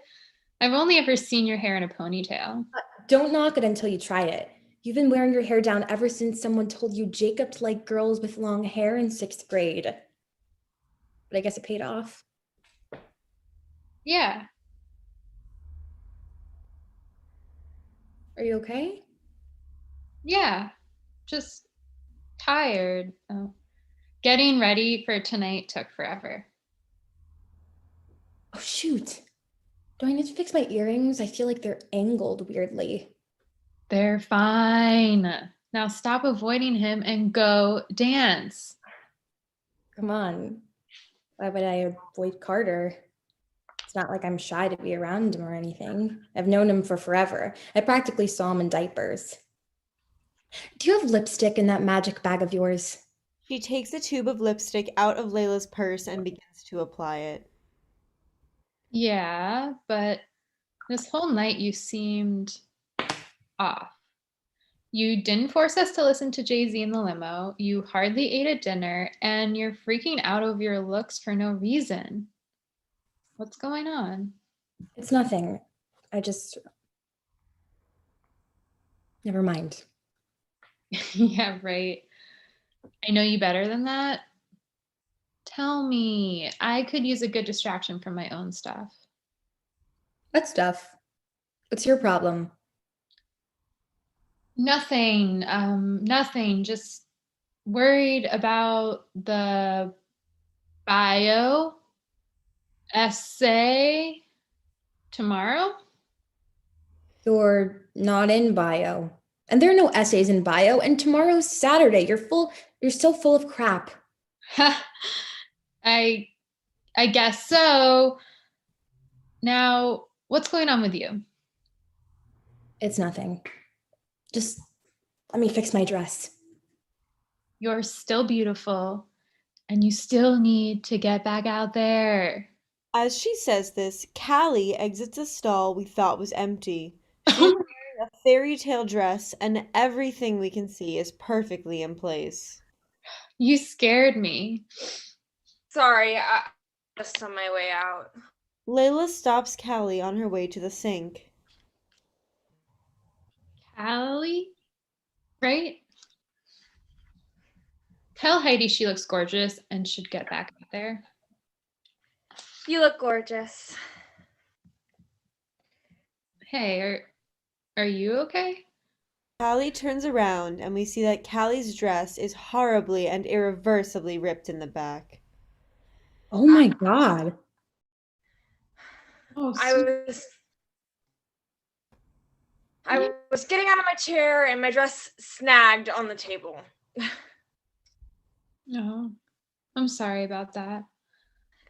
I've only ever seen your hair in a ponytail. Don't knock it until you try it. You've been wearing your hair down ever since someone told you Jacob liked girls with long hair in 6th grade. But I guess it paid off. Yeah. Are you okay? Yeah. Just tired. Oh. Getting ready for tonight took forever. Oh, shoot. Do I need to fix my earrings? I feel like they're angled weirdly. They're fine. Now stop avoiding him and go dance. Come on. Why would I avoid Carter? It's not like I'm shy to be around him or anything. I've known him for forever. I practically saw him in diapers. Do you have lipstick in that magic bag of yours? She takes a tube of lipstick out of Layla's purse and begins to apply it. Yeah, but this whole night you seemed off. You didn't force us to listen to Jay-Z in the limo. You hardly ate at dinner, and you're freaking out over your looks for no reason. What's going on? It's nothing. Never mind. Yeah, right. I know you better than that. Tell me, I could use a good distraction from my own stuff. What stuff? What's your problem? Nothing, nothing. Just worried about the bio essay tomorrow. You're not in bio. And there are no essays in bio. And tomorrow's Saturday. You're You're still full of crap. I guess so. Now, what's going on with you? It's nothing. Just let me fix my dress. You're still beautiful, and you still need to get back out there. As she says this, Callie exits a stall we thought was empty. She's wearing a fairy tale dress, and everything we can see is perfectly in place. You scared me. Sorry, I'm just on my way out. Layla stops Callie on her way to the sink. Callie? Right? Tell Heidi she looks gorgeous and should get back out there. You look gorgeous. Hey, are you okay? Callie turns around and we see that Callie's dress is horribly and irreversibly ripped in the back. Oh my God. Oh, I was getting out of my chair and my dress snagged on the table. No, I'm sorry about that.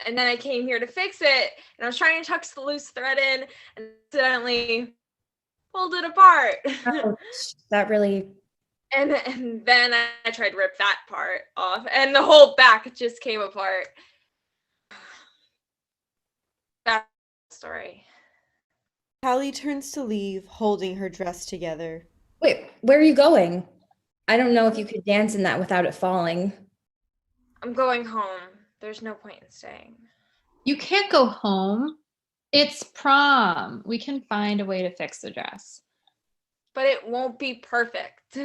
And then I came here to fix it, and I was trying to tuck the loose thread in and accidentally pulled it apart. Ouch, that really... And then I tried to rip that part off, and the whole back just came apart. That's the story. Callie turns to leave, holding her dress together. Wait, where are you going? I don't know if you could dance in that without it falling. I'm going home. There's no point in staying. You can't go home. It's prom. We can find a way to fix the dress. But it won't be perfect.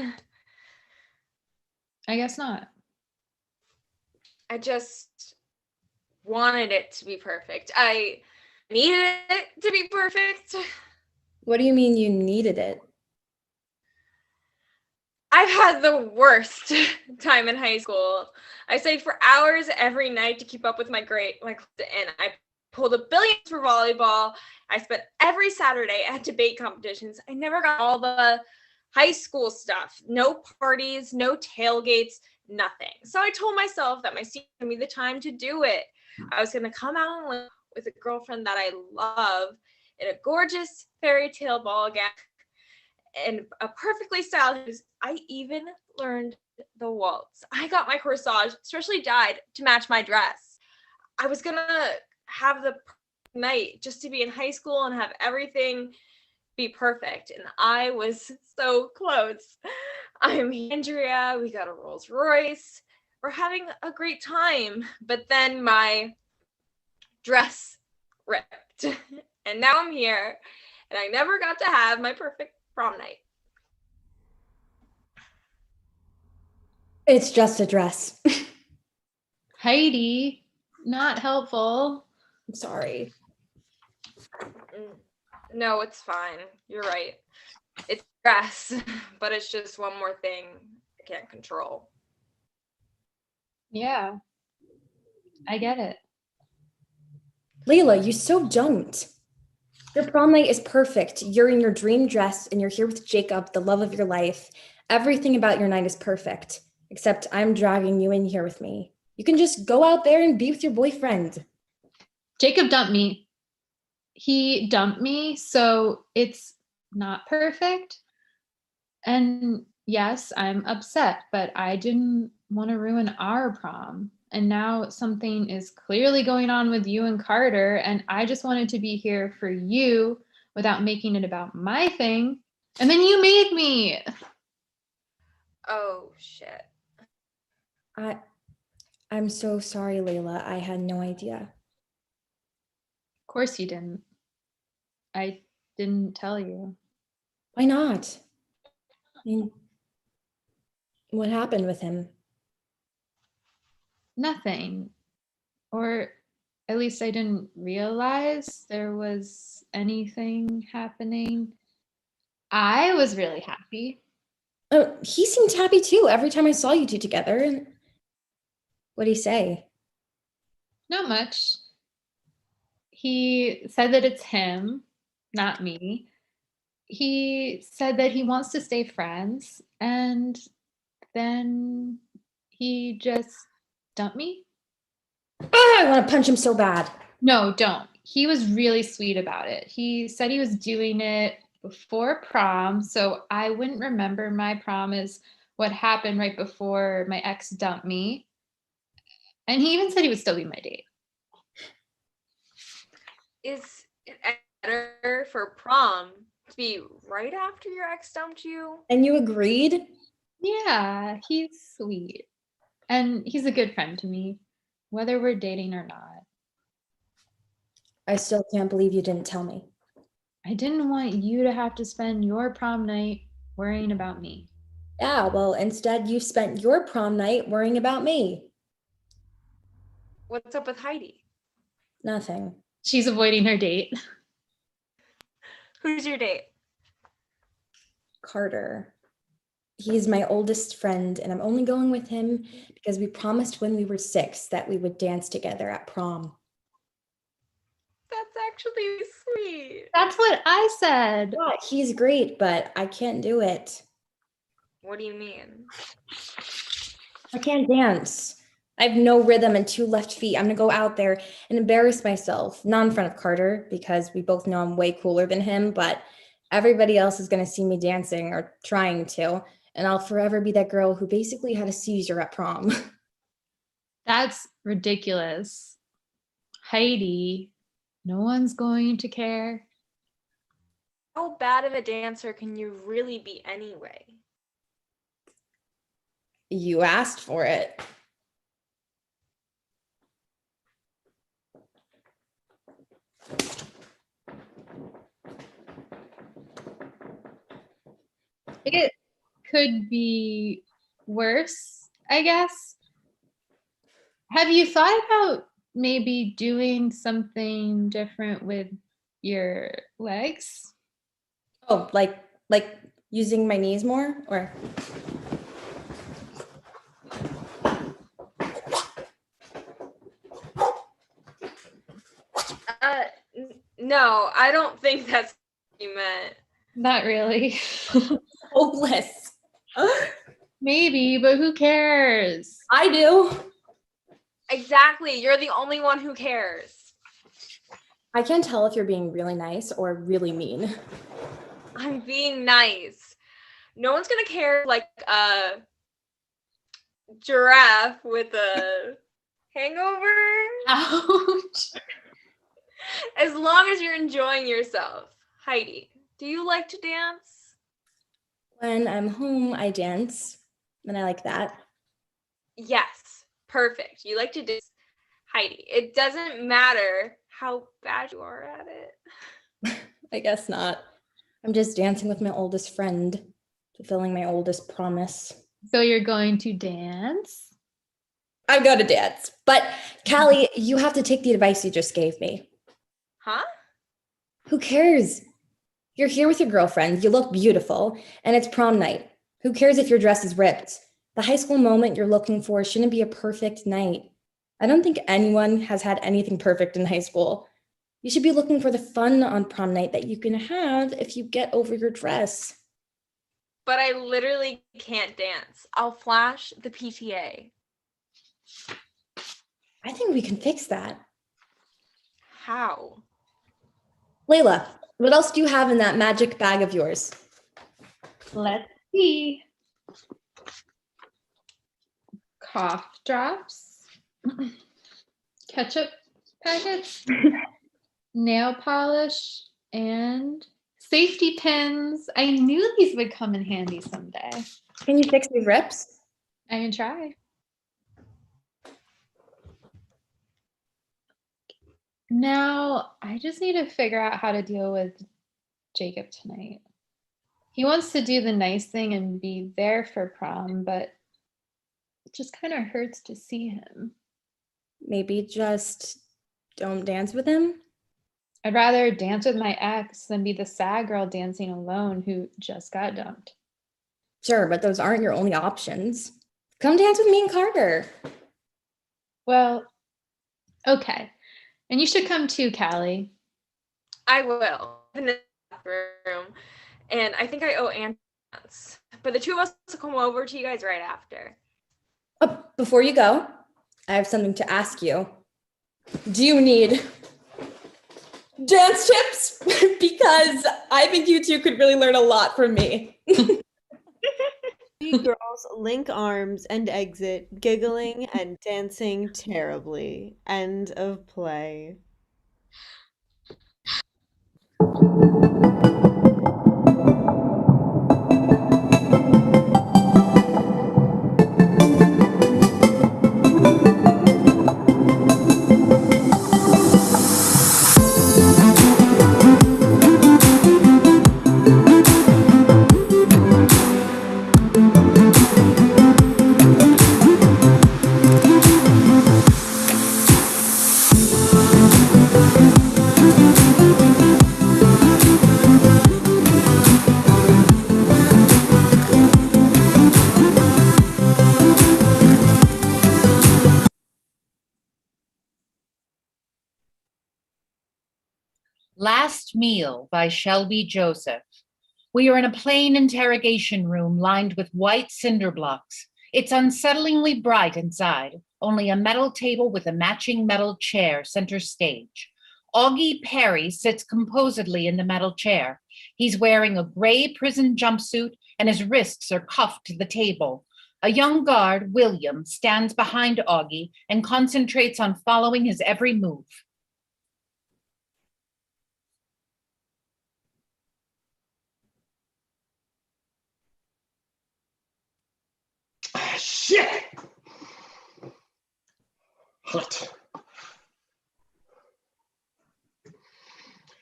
I guess not. I just wanted it to be perfect. I needed it to be perfect. What do you mean you needed it? I've had the worst time in high school. I stayed for hours every night to keep up with my grade, and I pulled a billions for volleyball. I spent every Saturday at debate competitions. I never got all the high school stuff. No parties, no tailgates, nothing. So I told myself that my senior would be the time to do it. I was going to come out and live with a girlfriend that I love in a gorgeous fairy tale ball gown and a perfectly styled shoes. I even learned the waltz. I got my corsage, especially dyed, to match my dress. I was gonna have the night just to be in high school and have everything be perfect, and I was so close. I'm Andrea. We got a Rolls Royce. We're having a great time, but then my dress ripped, and now I'm here, and I never got to have my perfect prom night. It's just a dress. Heidi, not helpful. I'm sorry. No, it's fine. You're right. It's dress, but it's just one more thing I can't control. Yeah, I get it. Laila, you so don't. Your prom night is perfect. You're in your dream dress and you're here with Jacob, the love of your life. Everything about your night is perfect, except I'm dragging you in here with me. You can just go out there and be with your boyfriend. Jacob dumped me. He dumped me, so it's not perfect. And yes, I'm upset, but I didn't want to ruin our prom. And now something is clearly going on with you and Carter, and I just wanted to be here for you without making it about my thing. And then you made me. Oh, shit. I'm so sorry, Laila. I had no idea. Of course you didn't. I didn't tell you. Why not? I mean, what happened with him? Nothing. Or at least I didn't realize there was anything happening. I was really happy. Oh, he seemed happy too every time I saw you two together. What'd he say? Not much. He said that it's him, not me. He said that he wants to stay friends, and then He just dumped me. I want to punch him so bad. No, don't. He was really sweet about it. He said he was doing it before prom, so I wouldn't remember my prom as what happened right before my ex dumped me. And he even said he would still be my date. Is it better for prom to be right after your ex dumped you? And you agreed? Yeah, he's sweet. And he's a good friend to me, whether we're dating or not. I still can't believe you didn't tell me. I didn't want you to have to spend your prom night worrying about me. Yeah, well, instead you spent your prom night worrying about me. What's up with Heidi? Nothing. She's avoiding her date. Who's your date? Carter. He's my oldest friend, and I'm only going with him because we promised when we were 6 that we would dance together at prom. That's actually sweet. That's what I said. Yeah, he's great, but I can't do it. What do you mean? I can't dance. I have no rhythm and 2 left feet. I'm gonna go out there and embarrass myself, not in front of Carter, because we both know I'm way cooler than him, but everybody else is gonna see me dancing or trying to, and I'll forever be that girl who basically had a seizure at prom. That's ridiculous. Heidi, no one's going to care. How bad of a dancer can you really be anyway? You asked for it. It could be worse, I guess. Have you thought about maybe doing something different with your legs? Oh, like using my knees more, or? No, I don't think that's what you meant. Not really. Hopeless. Maybe, but who cares? I do. Exactly. You're the only one who cares. I can't tell if you're being really nice or really mean. I'm being nice. No one's gonna care like a giraffe with a hangover. Ouch. As long as you're enjoying yourself. Heidi, do you like to dance? When I'm home, I dance, and I like that. Yes, perfect. You like to dance. Heidi, it doesn't matter how bad you are at it. I guess not. I'm just dancing with my oldest friend, fulfilling my oldest promise. So you're going to dance? I've got to dance. But Callie, you have to take the advice you just gave me. Huh? Who cares? You're here with your girlfriend, you look beautiful, and it's prom night. Who cares if your dress is ripped? The high school moment you're looking for shouldn't be a perfect night. I don't think anyone has had anything perfect in high school. You should be looking for the fun on prom night that you can have if you get over your dress. But I literally can't dance. I'll flash the PTA. I think we can fix that. How? Laila, what else do you have in that magic bag of yours? Let's see. Cough drops, ketchup packets, nail polish, and safety pins. I knew these would come in handy someday. Can you fix these rips? I can try. Now, I just need to figure out how to deal with Jacob tonight. He wants to do the nice thing and be there for prom, but it just kind of hurts to see him. Maybe just don't dance with him? I'd rather dance with my ex than be the sad girl dancing alone who just got dumped. Sure, but those aren't your only options. Come dance with me and Carter. Well, okay. And you should come too, Callie. I will. In the bathroom. And I think I owe Aunt dance. But the two of us will come over to you guys right after. Before you go, I have something to ask you. Do you need dance tips? Because I think you two could really learn a lot from me. The girls link arms and exit, giggling and dancing terribly. End of play. Last Meal by Shelby Joseph. We are in a plain interrogation room lined with white cinder blocks. It's unsettlingly bright inside, only a metal table with a matching metal chair center stage. Augie Perry sits composedly in the metal chair. He's wearing a gray prison jumpsuit and his wrists are cuffed to the table. A young guard, William, stands behind Augie and concentrates on following his every move. Shit! Hot.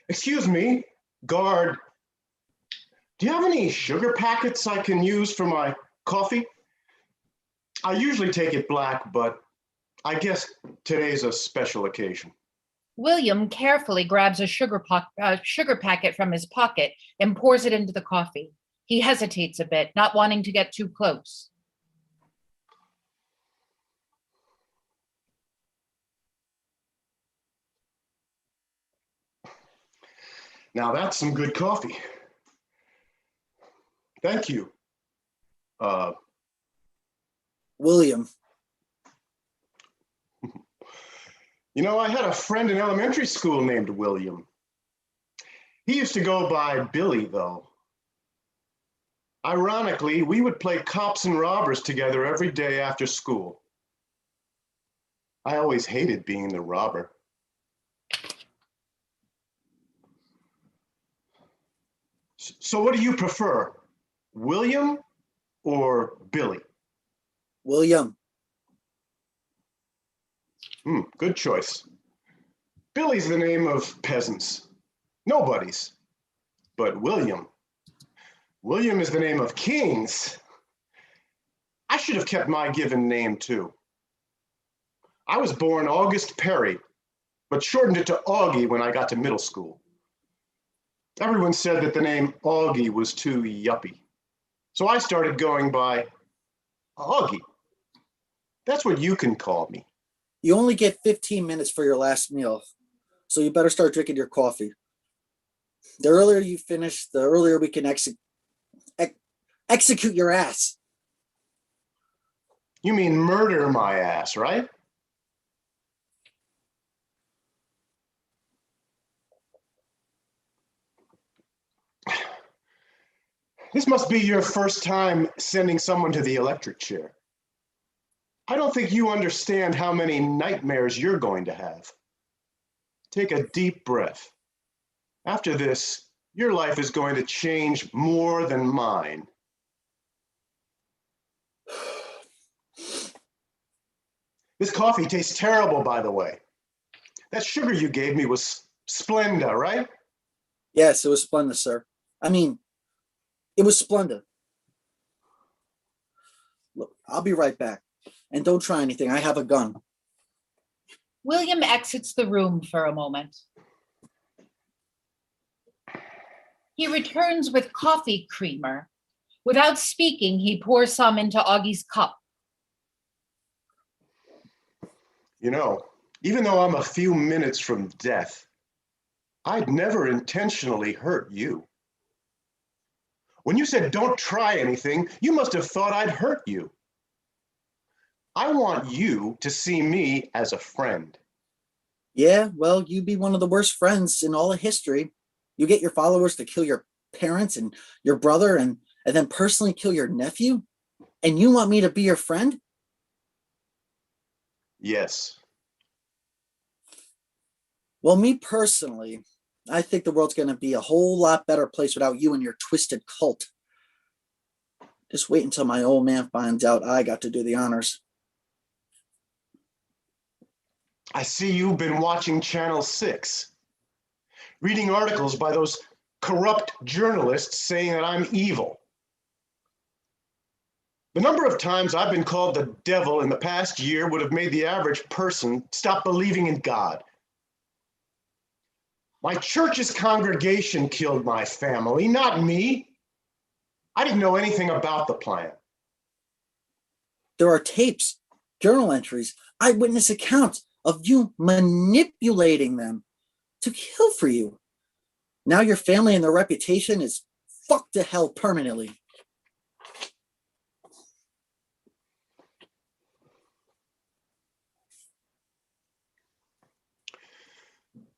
Excuse me, guard. Do you have any sugar packets I can use for my coffee? I usually take it black, but I guess today's a special occasion. William carefully grabs a sugar packet from his pocket and pours it into the coffee. He hesitates a bit, not wanting to get too close. Now that's some good coffee. Thank you. William. You know, I had a friend in elementary school named William. He used to go by Billy, though. Ironically, we would play cops and robbers together every day after school. I always hated being the robber. So what do you prefer, William or Billy? William. Good choice. Billy's the name of peasants, nobodies. But William is the name of kings. I should have kept my given name too. I was born August Perry, but shortened it to Augie when I got to middle school. Everyone said that the name Augie was too yuppie. So I started going by Augie. That's what you can call me. You only get 15 minutes for your last meal, so you better start drinking your coffee. The earlier you finish, the earlier we can execute your ass. You mean murder my ass, right? This must be your first time sending someone to the electric chair. I don't think you understand how many nightmares you're going to have. Take a deep breath. After this, your life is going to change more than mine. This coffee tastes terrible, by the way. That sugar you gave me was Splenda, right? Yes, it was Splenda, sir. I mean, it was Splenda. Look, I'll be right back. And don't try anything. I have a gun. William exits the room for a moment. He returns with coffee creamer. Without speaking, he pours some into Augie's cup. You know, even though I'm a few minutes from death, I'd never intentionally hurt you. When you said don't try anything, you must have thought I'd hurt you. I want you to see me as a friend. Yeah, well, you'd be one of the worst friends in all of history. You get your followers to kill your parents and your brother and then personally kill your nephew? And you want me to be your friend? Yes. Well, me personally, I think the world's going to be a whole lot better place without you and your twisted cult. Just wait until my old man finds out I got to do the honors. I see you've been watching Channel 6, reading articles by those corrupt journalists saying that I'm evil. The number of times I've been called the devil in the past year would have made the average person stop believing in God. My church's congregation killed my family, not me. I didn't know anything about the plan. There are tapes, journal entries, eyewitness accounts of you manipulating them to kill for you. Now your family and their reputation is fucked to hell permanently.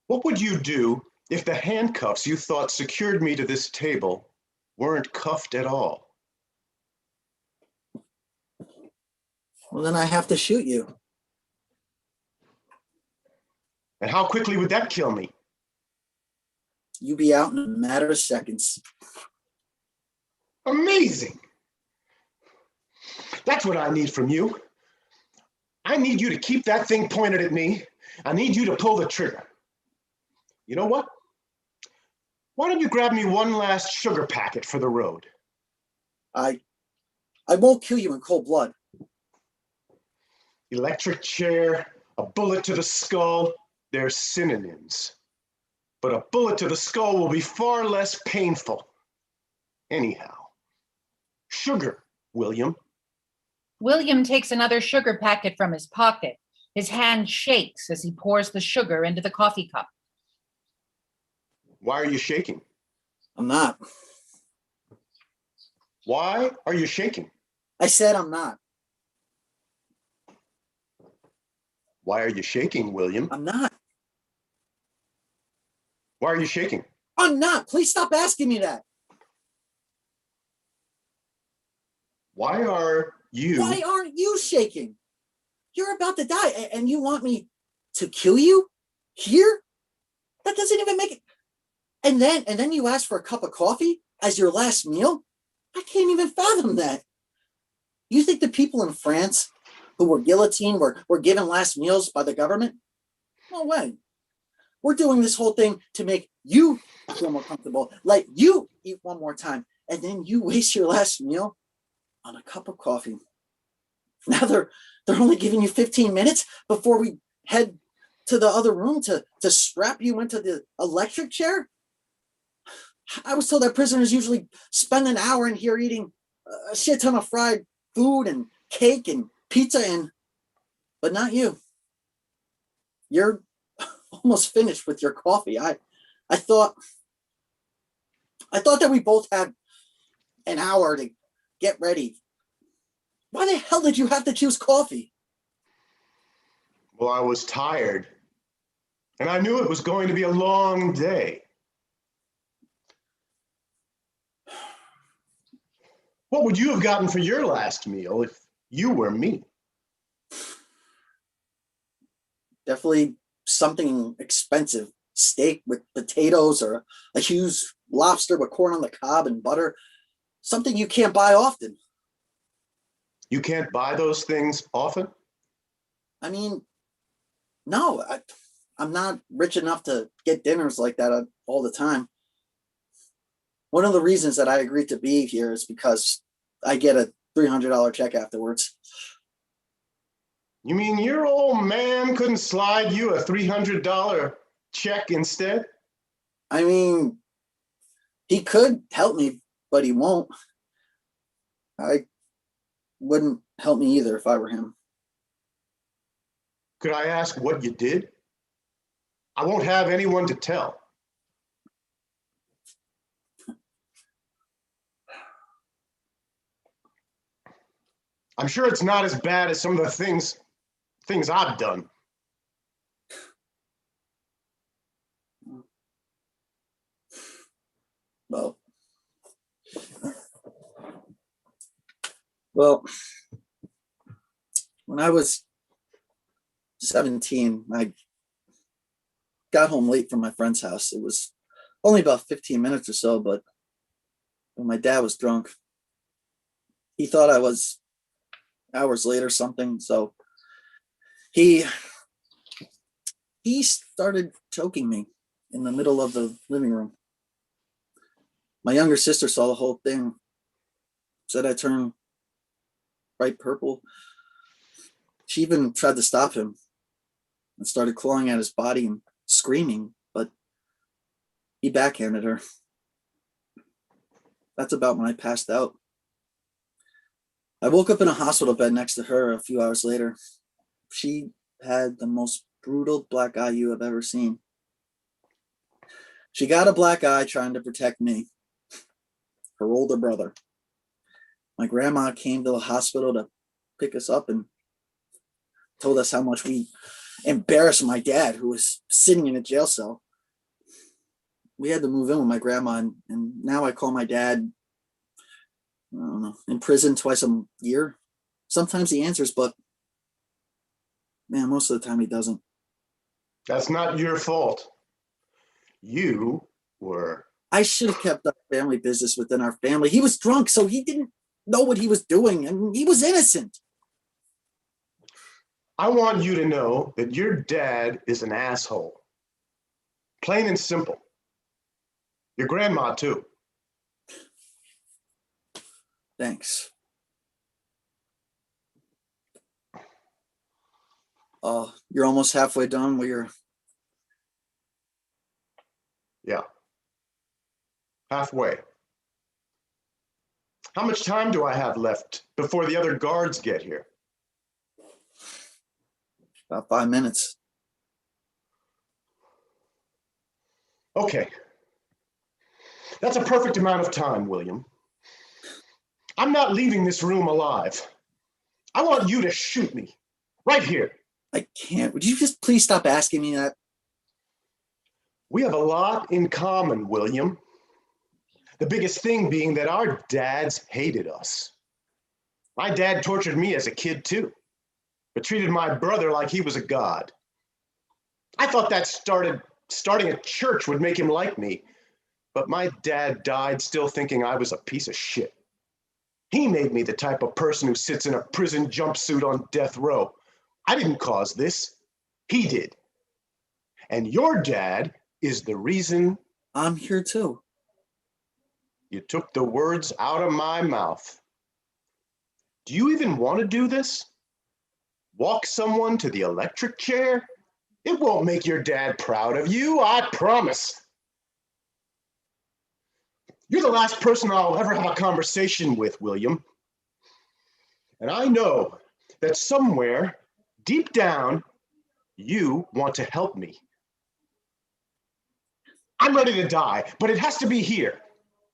What would you do if the handcuffs you thought secured me to this table weren't cuffed at all? Well, then I have to shoot you. And how quickly would that kill me? You'd be out in a matter of seconds. Amazing. That's what I need from you. I need you to keep that thing pointed at me. I need you to pull the trigger. You know what? Why don't you grab me one last sugar packet for the road? I won't kill you in cold blood. Electric chair, a bullet to the skull, they're synonyms. But a bullet to the skull will be far less painful. Anyhow, sugar, William. William takes another sugar packet from his pocket. His hand shakes as he pours the sugar into the coffee cup. Why are you shaking? I'm not. Why are you shaking? I said I'm not. Why are you shaking, William? I'm not. Why are you shaking? I'm not. Please stop asking me that. Why are you? Why aren't you shaking? You're about to die and you want me to kill you? Here? That doesn't even make it. And then you ask for a cup of coffee as your last meal? I can't even fathom that. You think the people in France who were guillotined were given last meals by the government? No way. We're doing this whole thing to make you feel more comfortable, let you eat one more time, and then you waste your last meal on a cup of coffee. Now they're only giving you 15 minutes before we head to the other room to strap you into the electric chair? I was told that prisoners usually spend an hour in here eating a shit ton of fried food and cake and pizza but not you. You're almost finished with your coffee. I thought that we both had an hour to get ready. Why the hell did you have to choose coffee? Well, I was tired. And I knew it was going to be a long day. What would you have gotten for your last meal if you were me? Definitely something expensive. Steak with potatoes or a huge lobster with corn on the cob and butter. Something you can't buy often. You can't buy those things often? I mean, no, I'm not rich enough to get dinners like that all the time. One of the reasons that I agreed to be here is because I get a $300 check afterwards. You mean your old man couldn't slide you a $300 check instead? I mean, he could help me, but he won't. I wouldn't help me either if I were him. Could I ask what you did? I won't have anyone to tell. I'm sure it's not as bad as some of the things I've done. Well, when I was 17, I got home late from my friend's house. It was only about 15 minutes or so, but when my dad was drunk, he thought I was hours late or something. So he started choking me in the middle of the living room. My younger sister saw the whole thing, said I turned bright purple. She even tried to stop him and started clawing at his body and screaming, but he backhanded her. That's about when I passed out. I woke up in a hospital bed next to her a few hours later. She had the most brutal black eye you have ever seen. She got a black eye trying to protect me, her older brother. My grandma came to the hospital to pick us up and told us how much we embarrassed my dad, who was sitting in a jail cell. We had to move in with my grandma, and now I call my dad, I don't know, in prison twice a year. Sometimes he answers, but man, most of the time he doesn't. That's not your fault. You were. I should have kept our family business within our family. He was drunk, so he didn't know what he was doing, and he was innocent. I want you to know that your dad is an asshole. Plain and simple. Your grandma, too. Thanks. You're almost halfway done with your... Yeah. Halfway. How much time do I have left before the other guards get here? About 5 minutes. Okay. That's a perfect amount of time, William. I'm not leaving this room alive. I want you to shoot me. Right here. I can't. Would you just please stop asking me that? We have a lot in common, William. The biggest thing being that our dads hated us. My dad tortured me as a kid too, but treated my brother like he was a god. I thought that starting a church would make him like me, but my dad died still thinking I was a piece of shit. He made me the type of person who sits in a prison jumpsuit on death row. I didn't cause this. He did. And your dad is the reason I'm here too. You took the words out of my mouth. Do you even want to do this? Walk someone to the electric chair? It won't make your dad proud of you, I promise. You're the last person I'll ever have a conversation with, William. And I know that somewhere, deep down, you want to help me. I'm ready to die, but it has to be here.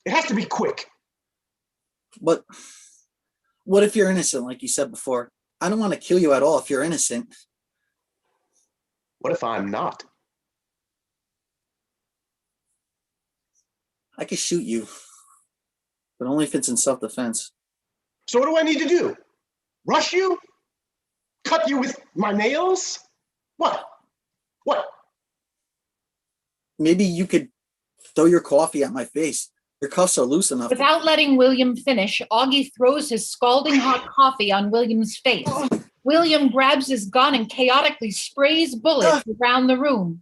It has to be quick. But what if you're innocent, like you said before? I don't want to kill you at all if you're innocent. What if I'm not? I could shoot you, but only if it's in self-defense. So what do I need to do? Rush you? Cut you with my nails? What? What? Maybe you could throw your coffee at my face. Your cuffs are loose enough. Without letting William finish, Augie throws his scalding hot coffee on William's face. William grabs his gun and chaotically sprays bullets around the room.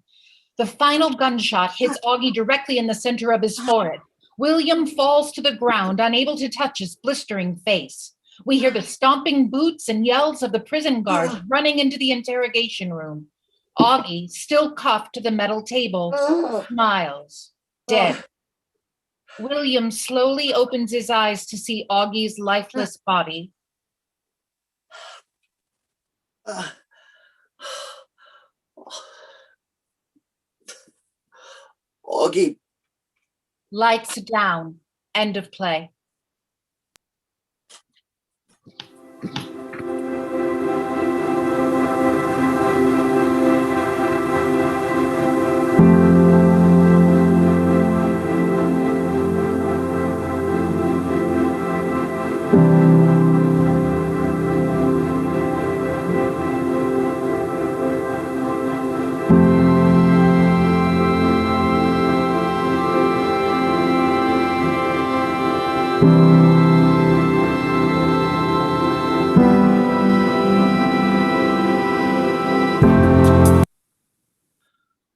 The final gunshot hits Augie directly in the center of his forehead. William falls to the ground, unable to touch his blistering face. We hear the stomping boots and yells of the prison guards running into the interrogation room. Augie, still cuffed to the metal table, smiles, dead. William slowly opens his eyes to see Augie's lifeless body. Augie. Lights down. End of play.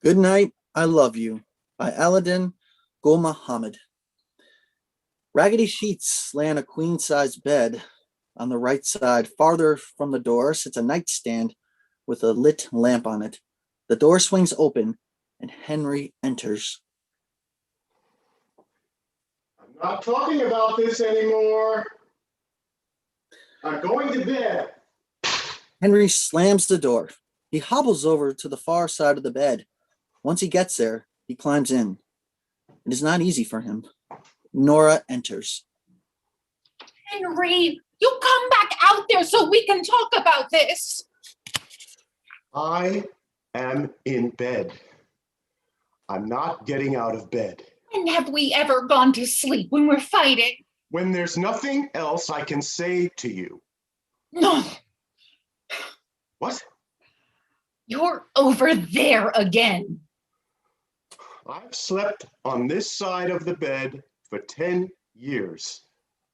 Good Night, I Love You by Aladen, Gulmohamad. Raggedy sheets lay on a queen-sized bed. On the right side, farther from the door, sits a nightstand with a lit lamp on it. The door swings open, and Henry enters. I'm not talking about this anymore. I'm going to bed. Henry slams the door. He hobbles over to the far side of the bed. Once he gets there, he climbs in. It is not easy for him. Nora enters. Henry, you come back out there so we can talk about this. I am in bed. I'm not getting out of bed. When have we ever gone to sleep when we're fighting? When there's nothing else I can say to you. No. What? You're over there again. I've slept on this side of the bed for 10 years.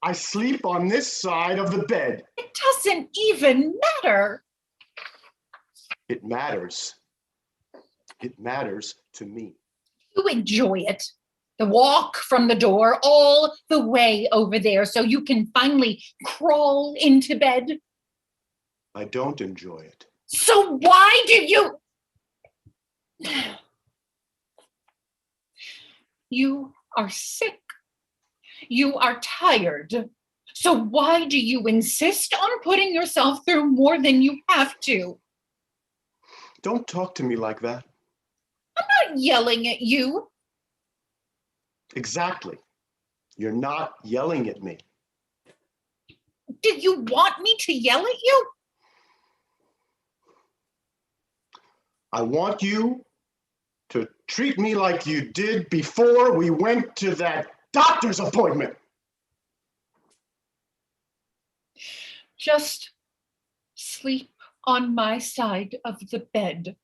I sleep on this side of the bed. It doesn't even matter. It matters. It matters to me. You enjoy it. The walk from the door all the way over there so you can finally crawl into bed. I don't enjoy it. So why do you... You are sick. You are tired. So why do you insist on putting yourself through more than you have to? Don't talk to me like that. I'm not yelling at you. Exactly. You're not yelling at me. Do you want me to yell at you? I want you to treat me like you did before we went to that doctor's appointment. Just sleep on my side of the bed.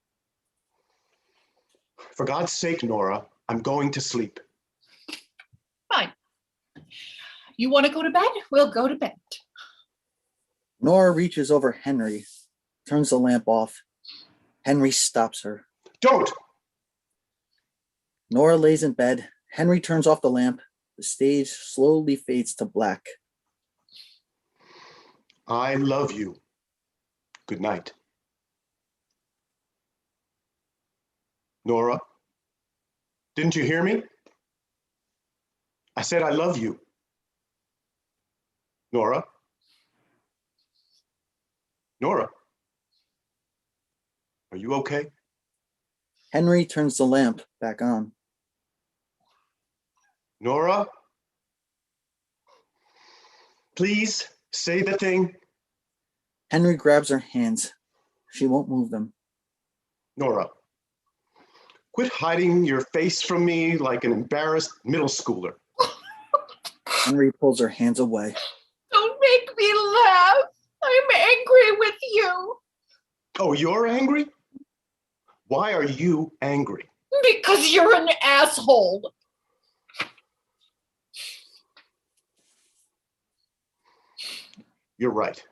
For God's sake, Nora, I'm going to sleep. Fine. You want to go to bed? We'll go to bed. Nora reaches over Henry, turns the lamp off. Henry stops her. Don't! Nora lays in bed. Henry turns off the lamp. The stage slowly fades to black. I love you. Good night. Nora, didn't you hear me? I said I love you. Nora? Nora? Are you okay? Henry turns the lamp back on. Nora? Please say the thing. Henry grabs her hands. She won't move them. Nora, quit hiding your face from me like an embarrassed middle schooler. Henry pulls her hands away. Don't make me laugh. I'm angry with you. Oh, you're angry? Why are you angry? Because you're an asshole. You're right.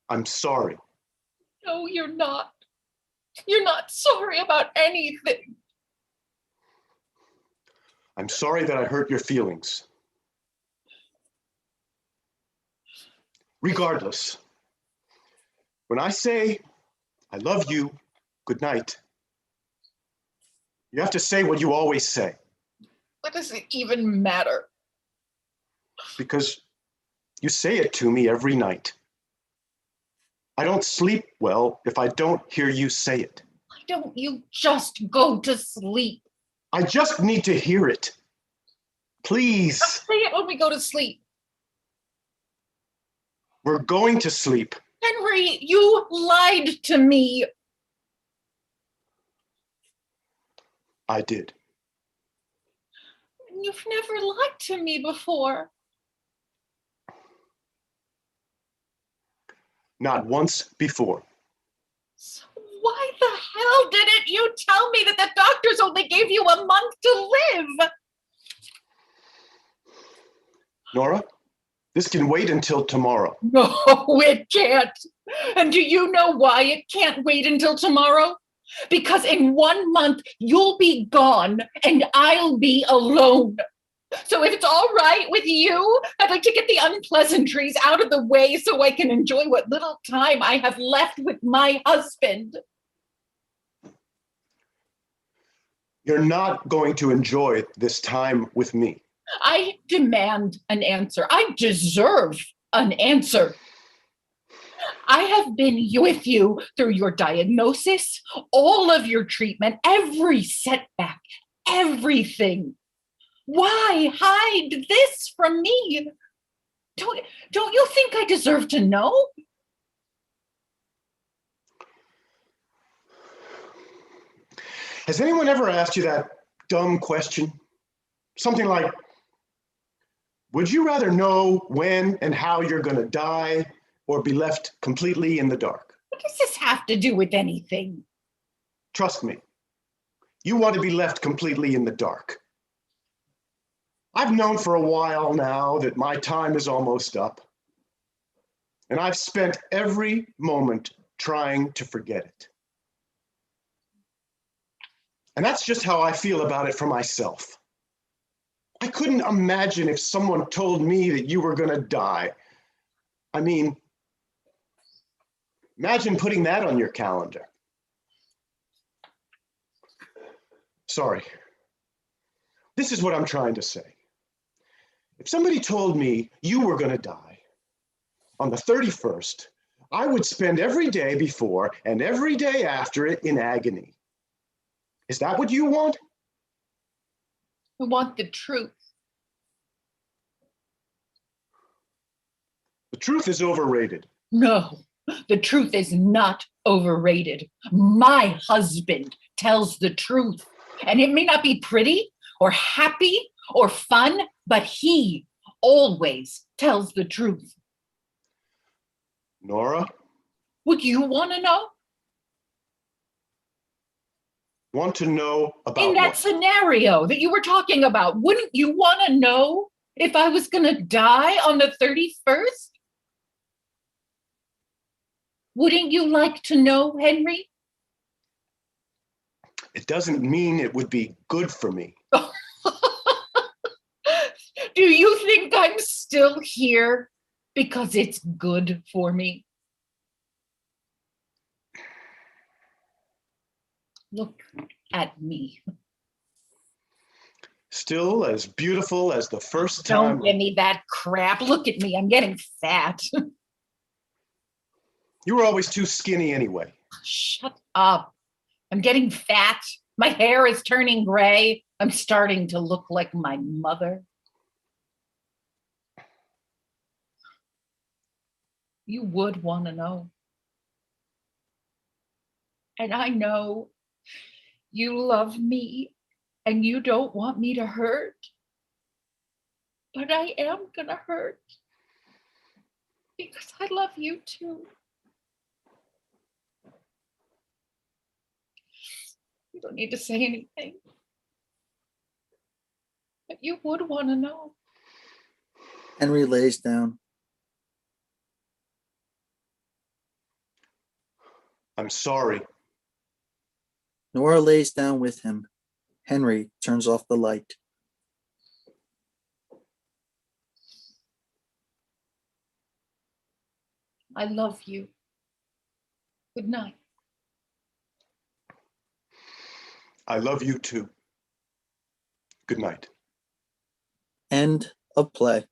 I'm sorry. No, you're not. You're not sorry about anything. I'm sorry that I hurt your feelings. Regardless, when I say I love you, good night, you have to say what you always say. What does it even matter? Because you say it to me every night. I don't sleep well if I don't hear you say it. Why don't you just go to sleep? I just need to hear it. Please. Just say it when we go to sleep. We're going to sleep. Henry, you lied to me. I did. You've never lied to me before. Not once before. So why the hell didn't you tell me that the doctors only gave you a month to live? Nora, this can wait until tomorrow. No, it can't. And do you know why it can't wait until tomorrow? Because in 1 month, you'll be gone and I'll be alone. So if it's all right with you, I'd like to get the unpleasantries out of the way so I can enjoy what little time I have left with my husband. You're not going to enjoy this time with me. I demand an answer. I deserve an answer. I have been with you through your diagnosis, all of your treatment, every setback, everything. Why hide this from me? Don't you think I deserve to know? Has anyone ever asked you that dumb question? Something like, would you rather know when and how you're going to die or be left completely in the dark? What does this have to do with anything? Trust me, you want to be left completely in the dark. I've known for a while now that my time is almost up, and I've spent every moment trying to forget it. And that's just how I feel about it for myself. I couldn't imagine if someone told me that you were going to die. I mean, imagine putting that on your calendar. Sorry. This is what I'm trying to say. If somebody told me you were going to die on the 31st, I would spend every day before and every day after it in agony. Is that what you want? I want the truth. The truth is overrated. No, the truth is not overrated. My husband tells the truth. And it may not be pretty or happy or fun, but he always tells the truth. Nora? Would you want to know? Want to know about In that what? scenario that you were talking about, wouldn't you want to know if I was going to die on the 31st? Wouldn't you like to know, Henry? It doesn't mean it would be good for me. Do you think I'm still here because it's good for me? Look at me. Still as beautiful as the first time. Don't give me that crap. Look at me. I'm getting fat. You were always too skinny anyway. Shut up. I'm getting fat. My hair is turning gray. I'm starting to look like my mother. You would want to know. And I know you love me and you don't want me to hurt. But I am gonna hurt because I love you too. You don't need to say anything. But you would want to know. Henry lays down. I'm sorry. Nora lays down with him. Henry turns off the light. I love you. Good night. I love you too. Good night. End of play.